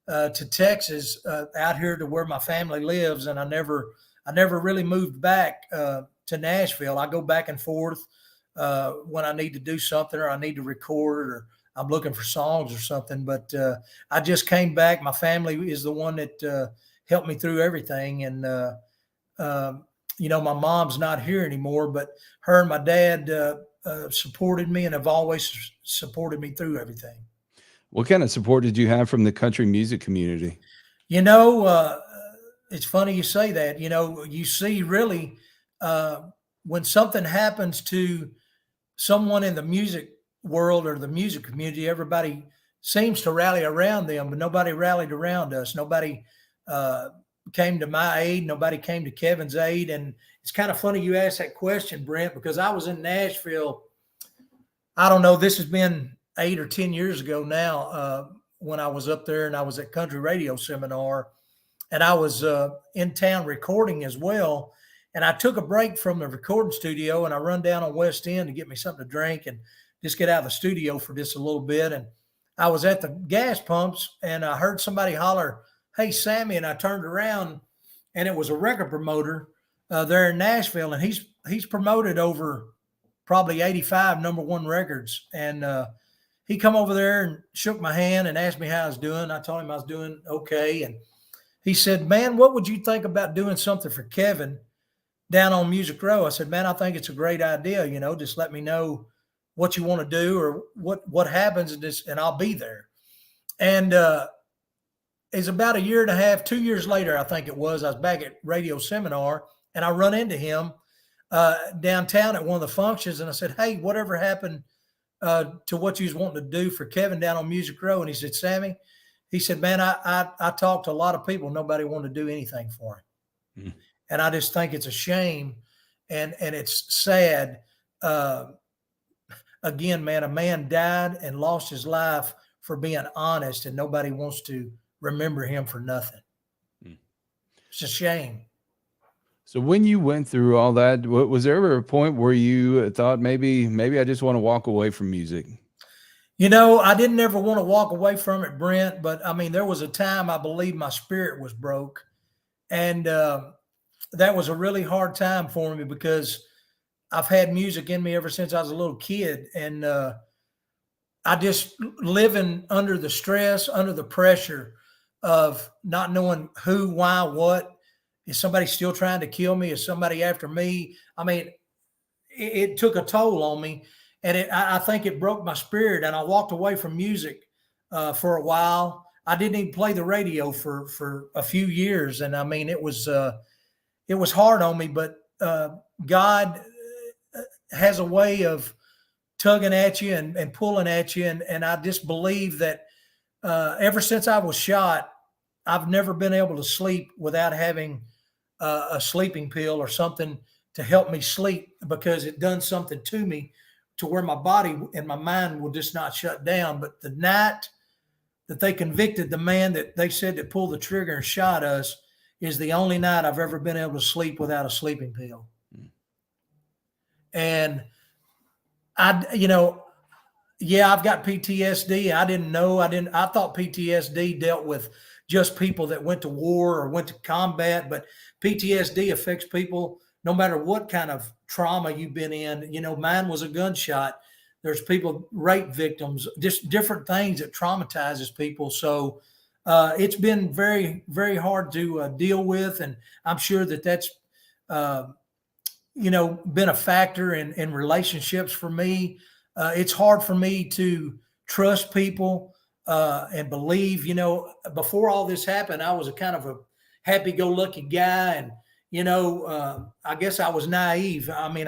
[SPEAKER 2] to Texas, out here to where my family lives, and I never really moved back to Nashville. I go back and forth when I need to do something, or I need to record, or I'm looking for songs or something. But I just came back. My family is the one that helped me through everything, and my mom's not here anymore, but her and my dad supported me and have always supported me through everything.
[SPEAKER 1] What kind of support did you have from the country music community?
[SPEAKER 2] You know, it's funny you say that. You see really when something happens to someone in the music world or the music community, everybody seems to rally around them, but nobody rallied around us. Nobody came to my aid. Nobody came to Kevin's aid. And it's kind of funny you asked that question, Brent, because I was in Nashville. I don't know, this has been 8 or 10 years ago now, when I was up there and I was at country radio seminar, and I was in town recording as well. And I took a break from the recording studio and I run down on West End to get me something to drink and just get out of the studio for just a little bit. And I was at the gas pumps and I heard somebody holler, "Hey, Sammy." And I turned around and it was a record promoter there in Nashville. And he's promoted over probably 85 #1 records. And he come over there and shook my hand and asked me how I was doing. I told him I was doing okay. And he said, "Man, what would you think about doing something for Kevin down on Music Row?" I said, "Man, I think it's a great idea. Just let me know what you want to do or what happens, and I'll be there." And it's about a year and a half, 2 years later, I think it was, I was back at radio seminar and I run into him downtown at one of the functions. And I said, "Hey, whatever happened to what you was wanting to do for Kevin down on Music Row?" And he said, "Sammy," he said, "Man, I talked to a lot of people. Nobody wanted to do anything for him." Mm. And I just think it's a shame. And it's sad. Again, man, a man died and lost his life for being honest, and nobody wants to remember him for nothing. Mm. It's a shame.
[SPEAKER 1] So when you went through all that, was there ever a point where you thought maybe I just want to walk away from music?
[SPEAKER 2] I didn't ever want to walk away from it, Brent, but I mean, there was a time I believe my spirit was broke. And that was a really hard time for me because I've had music in me ever since I was a little kid. And I just living under the stress, under the pressure of not knowing who, why, what. Is somebody still trying to kill me? Is somebody after me? I mean, it took a toll on me, and I think it broke my spirit. And I walked away from music for a while. I didn't even play the radio for a few years, and I mean, it was hard on me. But God has a way of tugging at you and pulling at you, and I just believe that ever since I was shot, I've never been able to sleep without having a sleeping pill or something to help me sleep, because it done something to me to where my body and my mind will just not shut down. But the night that they convicted the man that they said that pulled the trigger and shot us is the only night I've ever been able to sleep without a sleeping pill. Mm. And I've got PTSD. I didn't know. I thought PTSD dealt with just people that went to war or went to combat, but PTSD affects people no matter what kind of trauma you've been in. Mine was a gunshot. There's people, rape victims, just different things that traumatizes people. So it's been very, very hard to deal with. And I'm sure that's, been a factor in relationships for me. It's hard for me to trust people and believe. Before all this happened, I was a kind of a happy-go-lucky guy. And, I guess I was naive. I mean,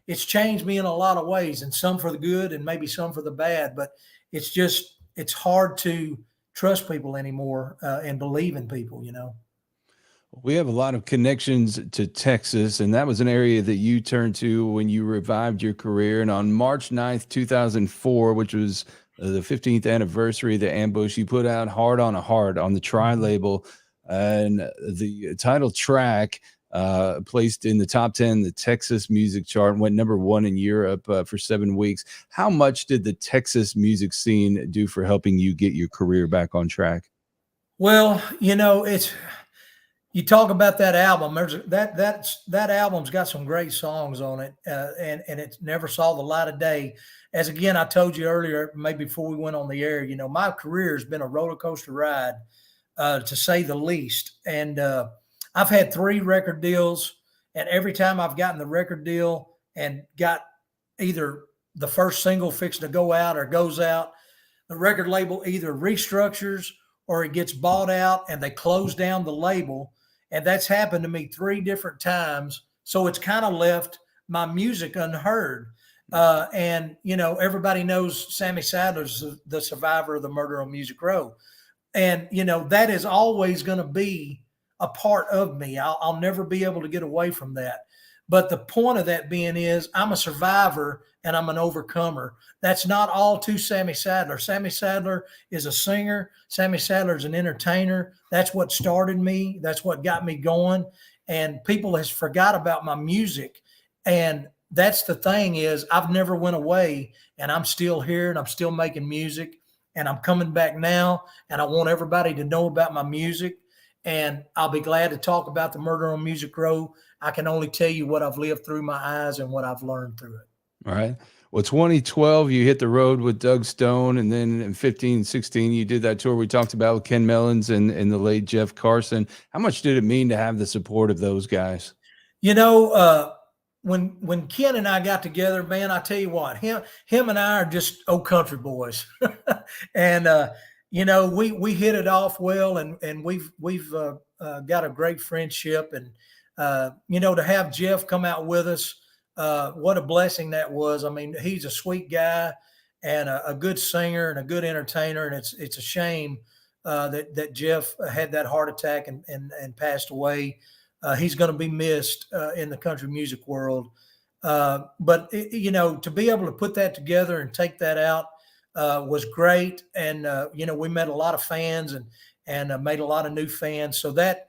[SPEAKER 2] it's changed me in a lot of ways, and some for the good and maybe some for the bad. But it's hard to trust people anymore and believe in people.
[SPEAKER 1] We have a lot of connections to Texas, and that was an area that you turned to when you revived your career. And on March 9th, 2004, which was the 15th anniversary of the ambush, you put out Hard on a Heart on the Tri
[SPEAKER 2] Mhm.
[SPEAKER 1] label. And the title track placed in the top 10, the Texas music chart, and went #1 in Europe for 7 weeks. How much did the Texas music scene do for helping you get your career back on track?
[SPEAKER 2] Well, it's you talk about that album. That album's got some great songs on it, and it never saw the light of day. As again, I told you earlier, maybe before we went on the air, my career has been a roller coaster ride, to say the least. And I've had 3 record deals, and every time I've gotten the record deal and got either the first single fixed to go out or goes out, the record label either restructures or it gets bought out and they close down the label. And that's happened to me 3 different times. So it's kind of left my music unheard. And, everybody knows Sammy Sadler's the survivor of the murder on Music Row. And, that is always going to be a part of me. I'll never be able to get away from that. But the point of that being is I'm a survivor and I'm an overcomer. That's not all to Sammy Sadler. Sammy Sadler is a singer. Sammy Sadler is an entertainer. That's what started me. That's what got me going. And people has forgot about my music. And that's the thing is I've never went away, and I'm still here and I'm still making music, and I'm coming back now, and I want everybody to know about my music. And I'll be glad to talk about the murder on Music Row. I can only tell you what I've lived through my eyes and what I've learned through it.
[SPEAKER 1] All right. Well, 2012, you hit the road with Doug Stone. And then in 15, 16, you did that tour we talked about with Ken Mellons and the late Jeff Carson. How much did it mean to have the support of those guys?
[SPEAKER 2] You know, uh, when Ken and I got together, man, I tell you what, him and I are just old country boys, and we hit it off well, and we've got a great friendship, and to have Jeff come out with us, what a blessing that was. I mean, he's a sweet guy and a good singer and a good entertainer, and it's a shame that Jeff had that heart attack and passed away. He's going to be missed in the country music world. But to be able to put that together and take that out was great. And, we met a lot of fans and made a lot of new fans. So that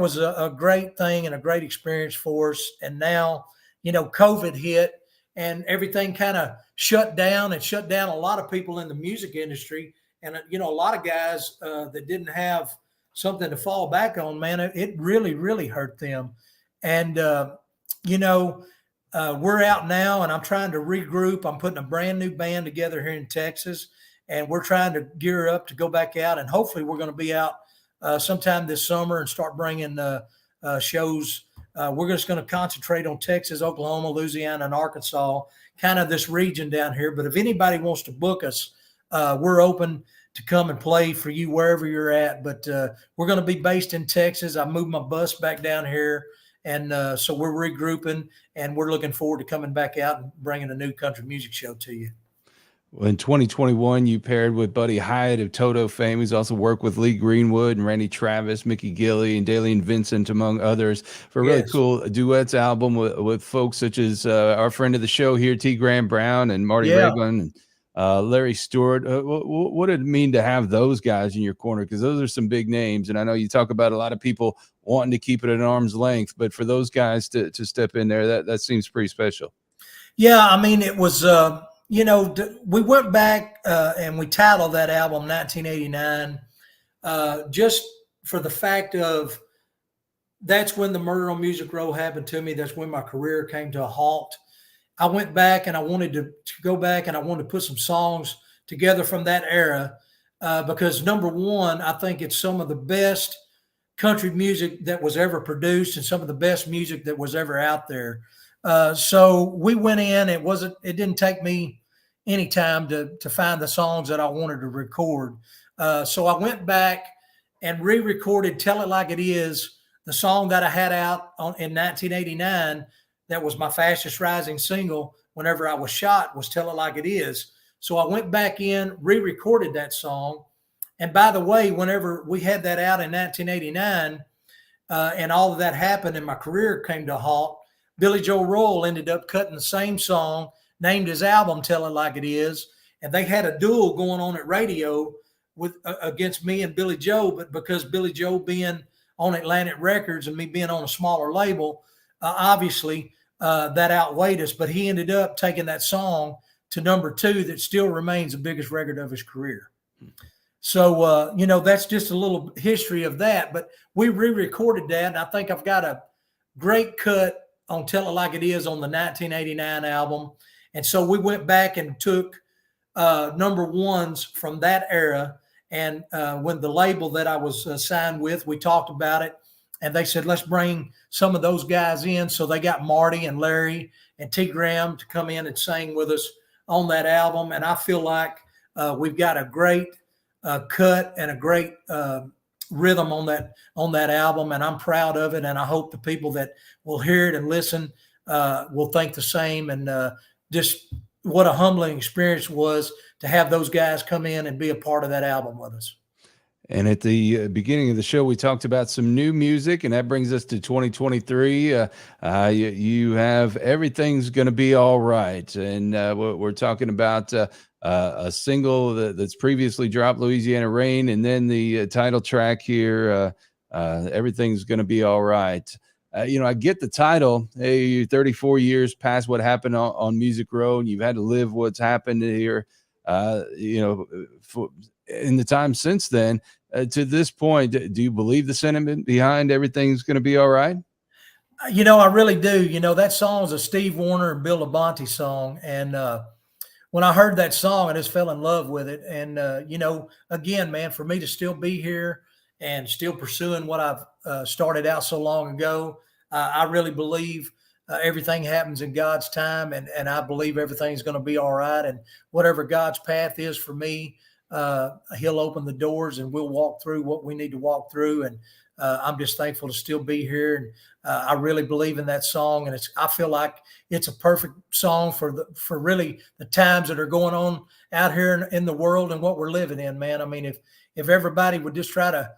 [SPEAKER 2] was a great thing and a great experience for us. And now, COVID hit and everything kind of shut down, and shut down a lot of people in the music industry. And, a lot of guys that didn't have something to fall back on, man, it really, really hurt them. And, we're out now, and I'm trying to regroup. I'm putting a brand new band together here in Texas, and we're trying to gear up to go back out. And hopefully we're going to be out sometime this summer and start bringing shows. We're just going to concentrate on Texas, Oklahoma, Louisiana, and Arkansas, kind of this region down here. But if anybody wants to book us, we're open to come and play for you wherever you're at. But we're going to be based in Texas. I moved my bus back down here, and so we're regrouping, and we're looking forward to coming back out and bringing a new country music show to you.
[SPEAKER 1] Well, in 2021, you paired with Buddy Hyatt of Toto fame. He's also worked with Lee Greenwood and Randy Travis, Mickey Gilley, and Dalian Vincent, among others, for a really
[SPEAKER 2] Yes.
[SPEAKER 1] cool duets album with folks such as our friend of the show here, T. Graham Brown, and Marty
[SPEAKER 2] Yeah.
[SPEAKER 1] Raybon, and Larry Stewart. What did it mean to have those guys in your corner? Because those are some big names. And I know you talk about a lot of people wanting to keep it at arm's length, but for those guys to step in there, that seems pretty special.
[SPEAKER 2] Yeah, I mean, it was, we went back and we titled that album 1989 just for the fact of that's when the murder on Music Row happened to me. That's when my career came to a halt. I went back and I wanted to go back and I wanted to put some songs together from that era because, number one, I think it's some of the best country music that was ever produced and some of the best music that was ever out there. So we went in. It didn't take me any time to find the songs that I wanted to record. So I went back and re-recorded "Tell It Like It Is," the song that I had out in 1989. That was my fastest rising single whenever I was shot, was "Tell It Like It Is." So I went back in, re-recorded that song. And by the way, whenever we had that out in 1989, and all of that happened and my career came to a halt, Billy Joe Royal ended up cutting the same song, named his album Tell It Like It Is, and they had a duel going on at radio with against me and Billy Joe, but because Billy Joe being on Atlantic Records and me being on a smaller label, obviously that outweighed us, but he ended up taking that song to #2 that still remains the biggest record of his career. So, that's just a little history of that, but we re-recorded that, and I think I've got a great cut on Tell It Like It Is on the 1989 album. And so we went back and took #1s from that era. And when the label that I was signed with, we talked about it, and they said, let's bring some of those guys in. So they got Marty and Larry and T. Graham to come in and sing with us on that album. And I feel like we've got a great cut and a great rhythm on that album, and I'm proud of it. And I hope the people that will hear it and listen will think the same. And just what a humbling experience was to have those guys come in and be a part of that album with us.
[SPEAKER 1] And at the beginning of the show, we talked about some new music, and that brings us to 2023. You have Everything's Gonna Be All Right, and we're talking about a single that's previously dropped, Louisiana Rain, and then the title track here, Everything's Gonna Be All Right. I get the title. Hey, you're 34 years past what happened on Music Row, and you've had to live what's happened here, in the time since then. To this point, do you believe the sentiment behind Everything's Gonna Be All Right?
[SPEAKER 2] I really do. That song is a Steve Wariner and Bill Labonte song, and when I heard that song, I just fell in love with it. And, again, man, for me to still be here and still pursuing what I've started out so long ago, I really believe everything happens in God's time. And I believe everything's going to be all right. And whatever God's path is for me, he'll open the doors and we'll walk through what we need to walk through. And I'm just thankful to still be here. And I really believe in that song. And I feel like it's a perfect song for really the times that are going on out here in the world and what we're living in, man. I mean, if everybody would just try to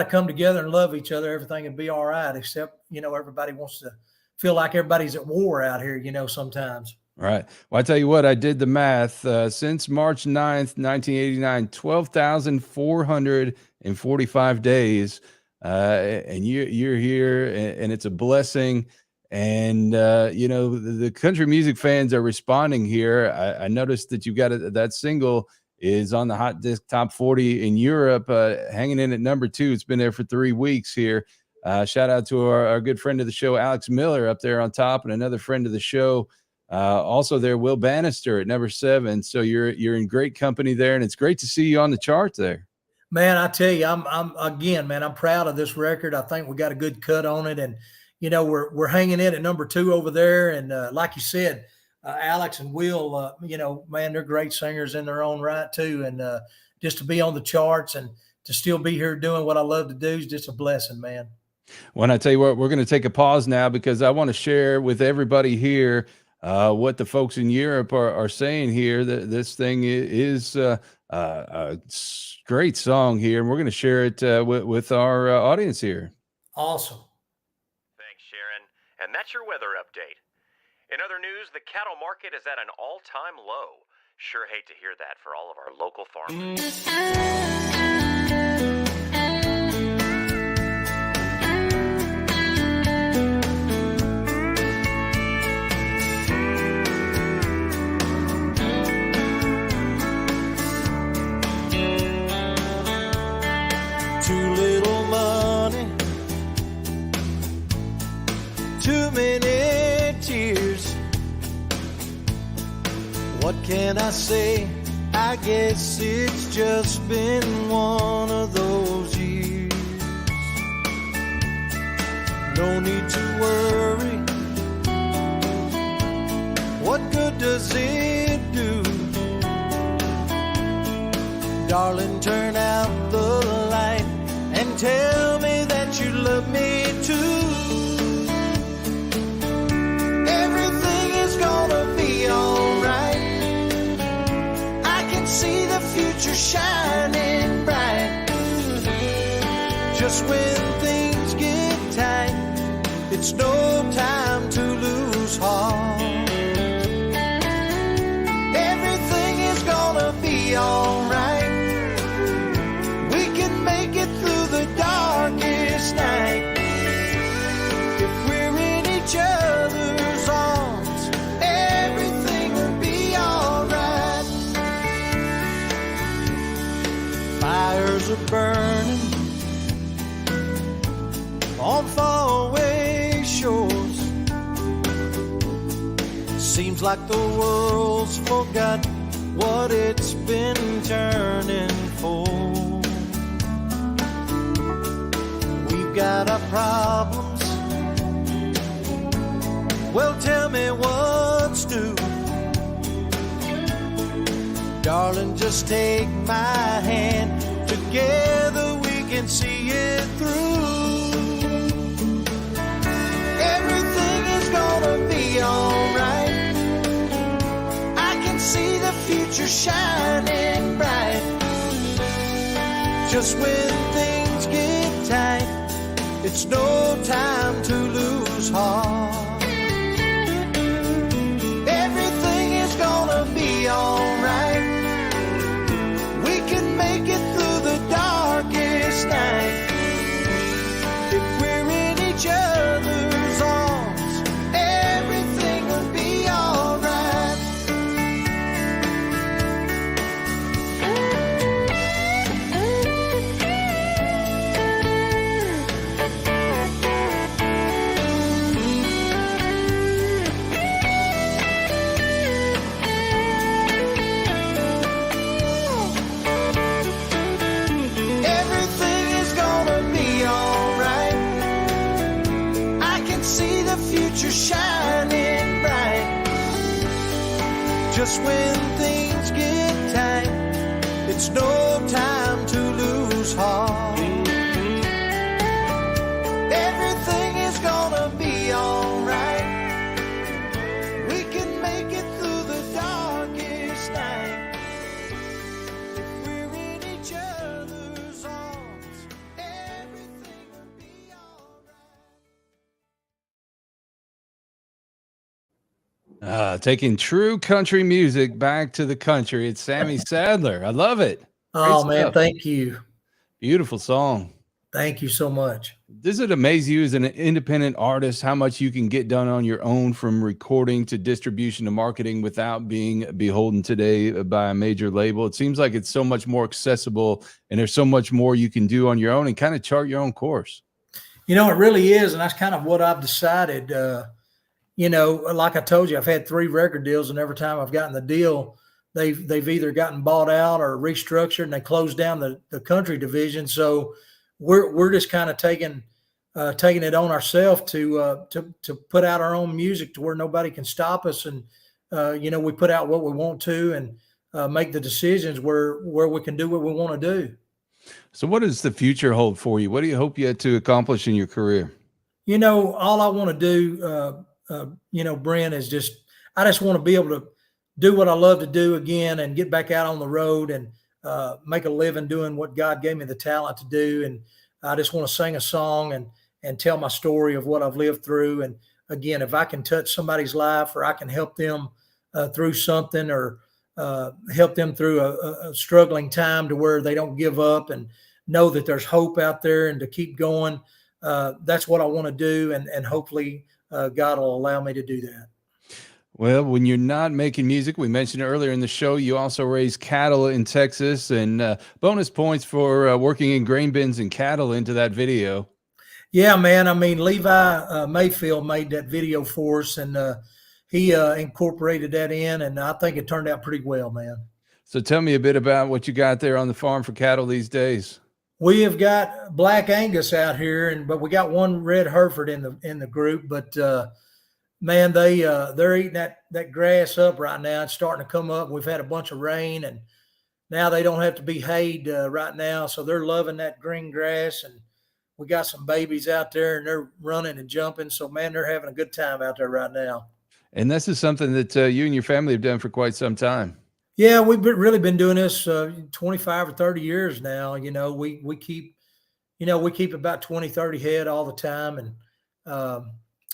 [SPEAKER 2] come together and love each other, everything would be all right, except, everybody wants to feel like everybody's at war out here, sometimes.
[SPEAKER 1] Right. Well, I tell you what, I did the math. Since March 9th, 1989, 12,445 days. And you're here, and it's a blessing. And, the country music fans are responding here. I noticed that you got that single is on the Hot Disc Top 40 in Europe, hanging in at #2. It's been there for 3 weeks here. Shout out to our good friend of the show, Alex Miller, up there on top, and another friend of the show, also there, Will Bannister at #7. So you're in great company there, and it's great to see you on the chart there.
[SPEAKER 2] Man, I tell you, I'm proud of this record. I think we got a good cut on it, and we're hanging in at #2 over there. And like you said, Alex and Will, man, they're great singers in their own right too. And just to be on the charts and to still be here doing what I love to do is just a blessing, man.
[SPEAKER 1] Well, I tell you what, we're going to take a pause now because I want to share with everybody here what the folks in Europe are saying here. That this thing is a great song here, and we're going to share it with our audience here.
[SPEAKER 2] Awesome.
[SPEAKER 3] Thanks, Sharon. And that's your weather update. In other news, the cattle market is at an all-time low. Sure hate to hear that for all of our local farmers.
[SPEAKER 4] Too little money, too many tears. What can I say? I guess it's just been one of those years. No need to worry. What good does it do? Darling, turn out the light and tell me that you love me too. Everything is gonna be alright. I can see the future shining bright. Just when things get tight, It's no time to lose heart. Everything is gonna be alright. We can make it through the darkest night. If we're in each other's arms, everything will be alright. Fires are burning on faraway shores. Seems like the world's forgot what it's been turning for. We've got our problems. Well, tell me what's new. Darling, just take my hand. Together we can see it through. Everything is gonna be alright. I can see the future shining bright. Just when things get tight, it's no time to lose heart. Everything is gonna be alright. We can make it through the darkest night. If we're in each other's arms, everything will be alright. Everything is gonna be alright. I can see the future shining bright. Just when things get tight, it's no time to lose heart. Everything is gonna be alright. We can make it through the darkest night. If we're in each other's arms, everything will be alright.
[SPEAKER 1] Taking true country music back to the country. It's Sammy Sadler. I love it.
[SPEAKER 2] Oh,
[SPEAKER 1] Great
[SPEAKER 2] man,
[SPEAKER 1] stuff.
[SPEAKER 2] thank you.
[SPEAKER 1] Beautiful song.
[SPEAKER 2] Thank you so much.
[SPEAKER 1] Does it amaze you as an independent artist how much you can get done on your own, from recording to distribution to marketing, without being beholden today by a major label? It seems like it's so much more accessible, and there's so much more you can do on your own and kind of chart your own course.
[SPEAKER 2] You know, it really is. And that's kind of what I've decided. You know, like I told you, I've had 3 record deals, and every time I've gotten the deal, they've either gotten bought out or restructured, and they closed down the country division. So we're just kind of taking it on ourselves to put out our own music to where nobody can stop us. And you know, we put out what we want to, and make the decisions where we can do what we want to do.
[SPEAKER 1] So what does the future hold for you? What do you hope you had to accomplish in your career?
[SPEAKER 2] You know, all I want to do, you know, Brent, is I just want to be able to do what I love to do again, and get back out on the road and make a living doing what God gave me the talent to do. And I just want to sing a song and tell my story of what I've lived through. And again, if I can touch somebody's life, or I can help them through something, or help them through a struggling time to where they don't give up and know that there's hope out there and to keep going, that's what I want to do. And hopefully God will allow me to do that.
[SPEAKER 1] Well, when you're not making music, we mentioned earlier in the show, you also raise cattle in Texas, and bonus points for working in grain bins and cattle into that video.
[SPEAKER 2] Yeah, man. I mean, Levi Mayfield made that video for us, and he incorporated that in, and I think it turned out pretty well, man.
[SPEAKER 1] So tell me a bit about what you got there on the farm for cattle these days.
[SPEAKER 2] We have got Black Angus out here, but we got one Red Hereford in the group. But man, they're eating that grass up right now. It's starting to come up. We've had a bunch of rain, and now they don't have to be hayed right now, so they're loving that green grass. And we got some babies out there, and they're running and jumping. So man, they're having a good time out there right now.
[SPEAKER 1] And this is something that you and your family have done for quite some time.
[SPEAKER 2] Yeah, we've really been doing this 25 or 30 years now. You know, we keep about 20, 30 head all the time. And,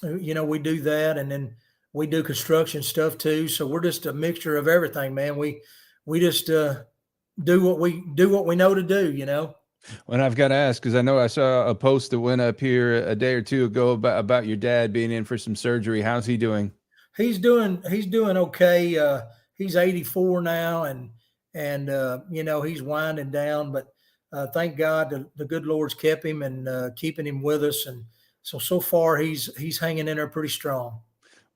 [SPEAKER 2] we do that, and then we do construction stuff too. So we're just a mixture of everything, man. We just do what we know to do.
[SPEAKER 1] And I've got to ask, because I know I saw a post that went up here a day or two ago about your dad being in for some surgery. How's he doing?
[SPEAKER 2] He's doing okay. He's 84 now, and he's winding down. But thank God the good Lord's kept him and keeping him with us, and so far he's hanging in there pretty strong.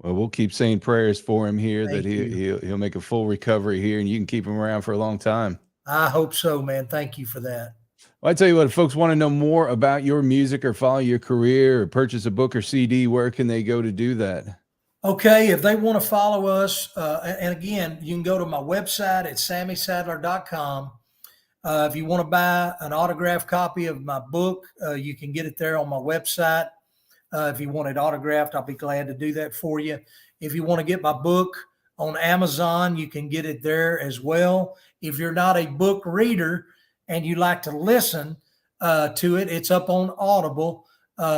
[SPEAKER 1] Well, we'll keep saying prayers for him here
[SPEAKER 2] Thank
[SPEAKER 1] that
[SPEAKER 2] you.
[SPEAKER 1] he'll make a full recovery here, and you can keep him around for a long time.
[SPEAKER 2] I hope so, man. Thank you for that.
[SPEAKER 1] Well, I tell you what, if folks want to know more about your music or follow your career or purchase a book or CD, where can they go to do that?
[SPEAKER 2] Okay, if they want to follow us, and again, you can go to my website at sammysadler.com. If you want to buy an autographed copy of my book, you can get it there on my website. If you want it autographed, I'll be glad to do that for you. If you want to get my book on Amazon, you can get it there as well. If you're not a book reader and you like to listen to it, it's up on Audible.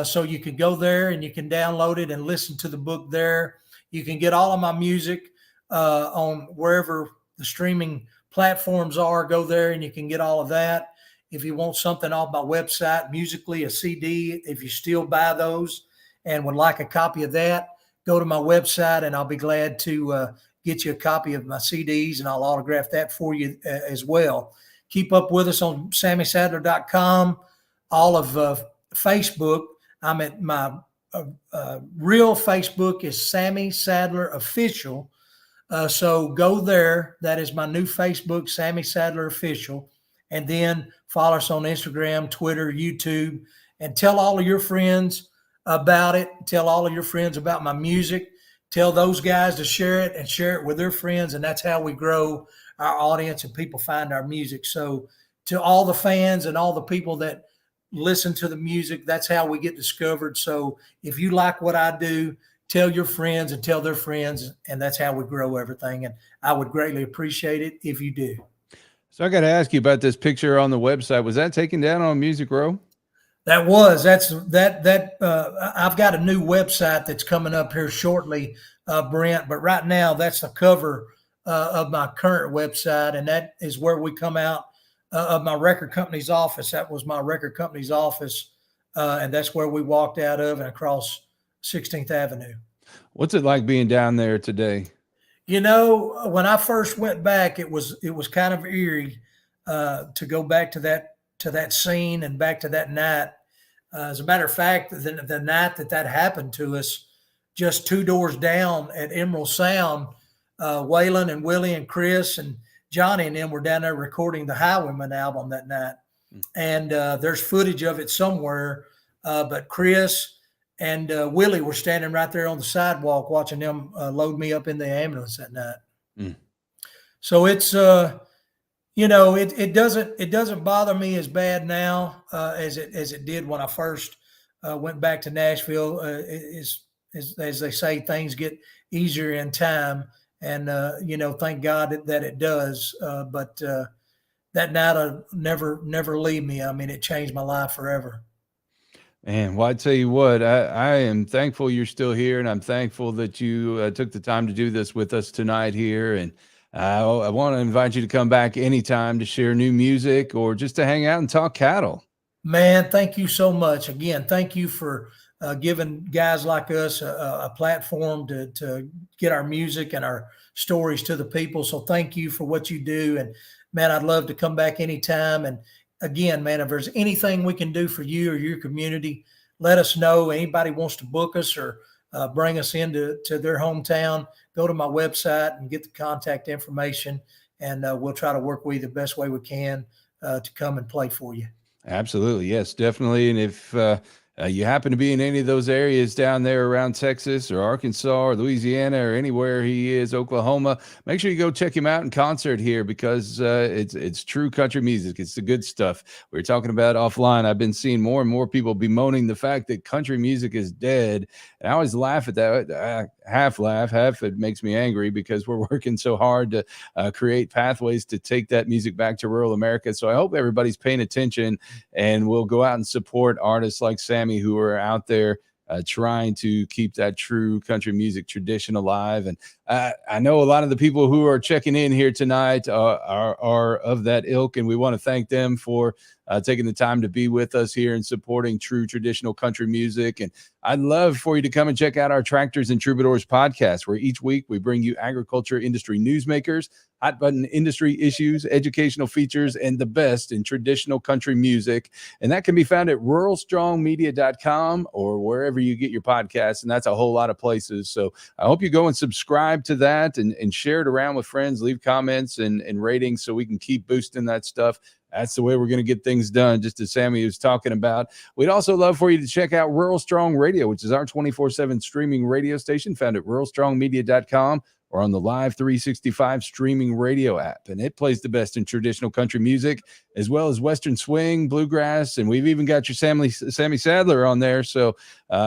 [SPEAKER 2] So you can go there and you can download it and listen to the book there. You can get all of my music on wherever the streaming platforms are. Go there and you can get all of that. If you want something off my website, musically, a CD, if you still buy those and would like a copy of that, go to my website and I'll be glad to get you a copy of my CDs, and I'll autograph that for you as well. Keep up with us on SammySadler.com, all of Facebook. I'm at my real Facebook is Sammy Sadler Official. So go there. That is my new Facebook, Sammy Sadler Official. And then follow us on Instagram, Twitter, YouTube, and tell all of your friends about it. Tell all of your friends about my music. Tell those guys to share it and share it with their friends. And that's how we grow our audience and people find our music. So to all the fans and all the people that listen to the music, that's how we get discovered. So if you like what I do, tell your friends and tell their friends, and that's how we grow everything. And I would greatly appreciate it if you do.
[SPEAKER 1] So I got to ask you about this picture on the website. Was that taken down on Music Row?
[SPEAKER 2] I've got a new website that's coming up here shortly, Brent, but right now that's the cover of my current website. And that is where we come out of my record company's office. That was my record company's office. And that's where we walked out of and across 16th Avenue.
[SPEAKER 1] What's it like being down there today?
[SPEAKER 2] When I first went back, it was kind of eerie to go back to that scene and back to that night. As a matter of fact, the night that happened to us, just 2 doors down at Emerald Sound, Waylon and Willie and Chris and Johnny and them were down there recording the Highwayman album that night. And there's footage of it somewhere, but Chris and Willie were standing right there on the sidewalk watching them load me up in the ambulance that night. So it's, it doesn't bother me as bad now as it did when I first went back to Nashville. As they say, things get easier in time, and thank God that it does. But that night never leave me. I mean, it changed my life forever.
[SPEAKER 1] Man, well, I tell you what, I am thankful you're still here, and I'm thankful that you took the time to do this with us tonight here. And I want to invite you to come back anytime to share new music or just to hang out and talk cattle.
[SPEAKER 2] Man, thank you so much. Again, thank you for giving guys like us a platform to get our music and our stories to the people. So thank you for what you do. And man, I'd love to come back anytime. And again, man, if there's anything we can do for you or your community, let us know. Anybody wants to book us or bring us into their hometown, go to my website and get the contact information, and we'll try to work with you the best way we can to come and play for you.
[SPEAKER 1] Absolutely. Yes, definitely. And if you happen to be in any of those areas down there around Texas or Arkansas or Louisiana or anywhere he is, Oklahoma, make sure you go check him out in concert here, because it's true country music. It's the good stuff. We were talking about offline. I've been seeing more and more people bemoaning the fact that country music is dead. And I always laugh at that. Half laugh, half it makes me angry, because we're working so hard to create pathways to take that music back to rural America. So I hope everybody's paying attention, and we'll go out and support artists like Sammy, who are out there trying to keep that true country music tradition alive. And I know a lot of the people who are checking in here tonight are of that ilk, and we want to thank them for taking the time to be with us here and supporting true traditional country music. And I'd love for you to come and check out our Tractors and Troubadours podcast, where each week we bring you agriculture industry newsmakers, hot button industry issues, educational features, and the best in traditional country music. And that can be found at ruralstrongmedia.com or wherever you get your podcasts. And that's a whole lot of places. So I hope you go and subscribe to that and share it around with friends, leave comments and ratings so we can keep boosting that stuff. That's the way we're going to get things done, just as Sammy was talking about. We'd also love for you to check out Rural Strong Radio, which is our 24/7 streaming radio station found at ruralstrongmedia.com or on the Live 365 streaming radio app. And it plays the best in traditional country music, as well as Western swing, bluegrass, and we've even got your Sammy Sadler on there. So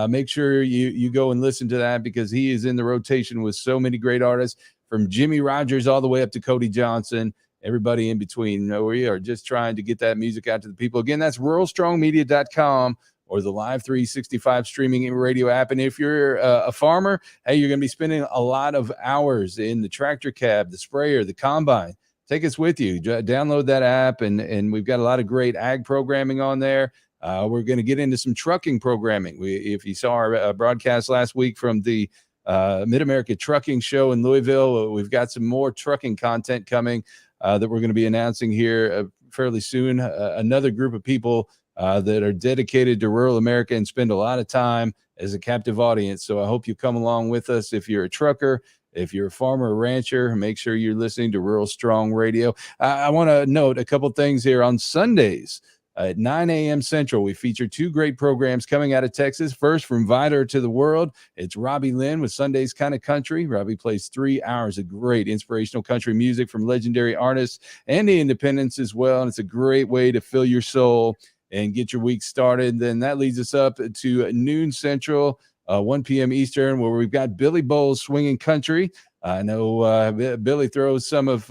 [SPEAKER 1] make sure you go and listen to that, because he is in the rotation with so many great artists, from Jimmy Rogers all the way up to Cody Johnson. Everybody in between. We are just trying to get that music out to the people. Again, that's ruralstrongmedia.com or the Live 365 streaming radio app. And if you're a farmer, hey, you're going to be spending a lot of hours in the tractor cab, the sprayer, the combine. Take us with you. Download that app, and we've got a lot of great ag programming on there. We're going to get into some trucking programming. If you saw our broadcast last week from the Mid-America Trucking Show in Louisville, we've got some more trucking content coming that we're going to be announcing here fairly soon. Another group of people that are dedicated to rural America and spend a lot of time as a captive audience. So I hope you come along with us. If you're a trucker, if you're a farmer or rancher, make sure you're listening to Rural Strong Radio. I want to note a couple things here. On Sundays at 9 a.m. Central, we feature two great programs coming out of Texas. First, from Vider to the World, it's Robbie Lynn with Sunday's Kind of Country. Robbie plays 3 hours of great inspirational country music from legendary artists and the independents as well. And it's a great way to fill your soul and get your week started. Then that leads us up to noon Central, 1 p.m. Eastern, where we've got Billy Bowles Swinging Country. I know Billy throws some of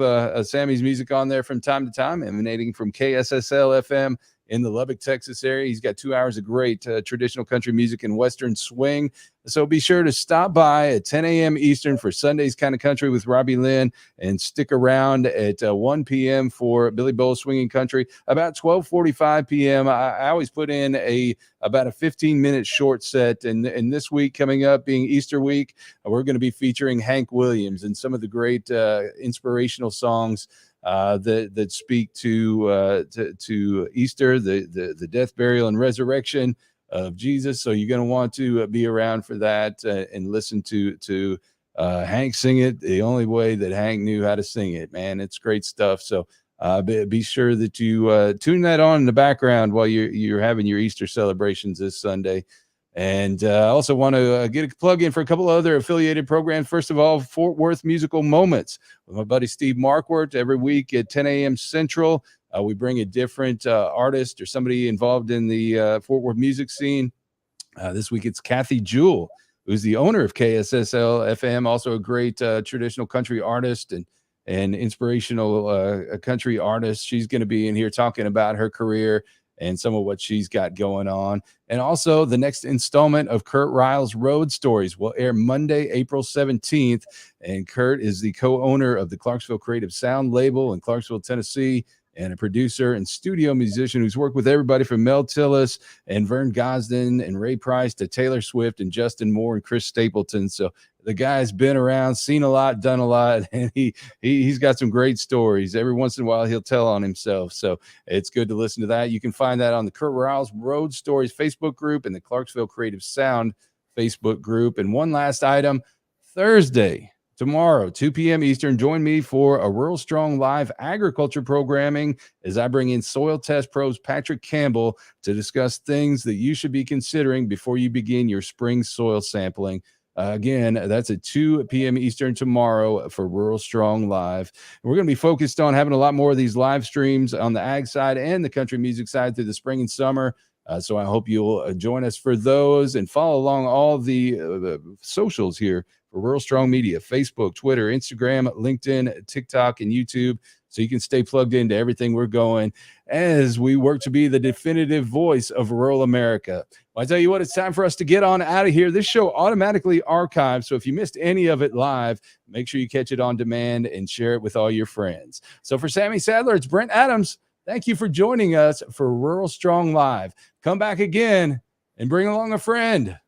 [SPEAKER 1] Sammy's music on there from time to time, emanating from KSSL FM in the Lubbock, Texas area. He's got 2 hours of great traditional country music and Western swing. So be sure to stop by at 10 a.m. Eastern for Sunday's Kind of Country with Robbie Lynn, and stick around at 1 p.m. for Billy Bowles Swinging Country. About 12:45 p.m., I always put in about a 15-minute short set. And this week coming up, being Easter week, we're going to be featuring Hank Williams and some of the great inspirational songs that speak to Easter, the death, burial, and resurrection of Jesus. So you're going to want to be around for that and listen to Hank sing it the only way that Hank knew how to sing it. Man, it's great stuff. So be sure that you tune that on in the background while you're having your Easter celebrations this Sunday. And I also want to get a plug in for a couple of other affiliated programs. First of all, Fort Worth Musical Moments with my buddy Steve Markwart. Every week at 10 a.m. Central, we bring a different artist or somebody involved in the Fort Worth music scene. This week it's Kathy Jewell, who's the owner of KSSL FM, also a great traditional country artist and inspirational country artist. She's going to be in here talking about her career and some of what she's got going on. And also the next installment of Kurt Riles' Road Stories will air Monday, April 17th. And Kurt is the co-owner of the Clarksville Creative Sound label in Clarksville, Tennessee, and a producer and studio musician who's worked with everybody from Mel Tillis and Vern Gosdin and Ray Price to Taylor Swift and Justin Moore and Chris Stapleton. So the guy's been around, seen a lot, done a lot, and he's got some great stories. Every once in a while, he'll tell on himself. So it's good to listen to that. You can find that on the Kurt Riles Road Stories Facebook group and the Clarksville Creative Sound Facebook group. And one last item, Thursday, tomorrow, 2 p.m. Eastern, join me for a Rural Strong Live agriculture programming as I bring in soil test pros Patrick Campbell to discuss things that you should be considering before you begin your spring soil sampling. Again, that's at 2 p.m. Eastern tomorrow for Rural Strong Live. We're going to be focused on having a lot more of these live streams on the ag side and the country music side through the spring and summer. So I hope you'll join us for those and follow along all the socials here for Rural Strong Media: Facebook, Twitter, Instagram, LinkedIn, TikTok, and YouTube. so you can stay plugged into everything we're going as we work to be the definitive voice of rural America. Well, I tell you what, it's time for us to get on out of here. This show automatically archives, so if you missed any of it live, make sure you catch it on demand and share it with all your friends. So for Sammy Sadler, it's Brent Adams. Thank you for joining us for Rural Strong Live. Come back again and bring along a friend.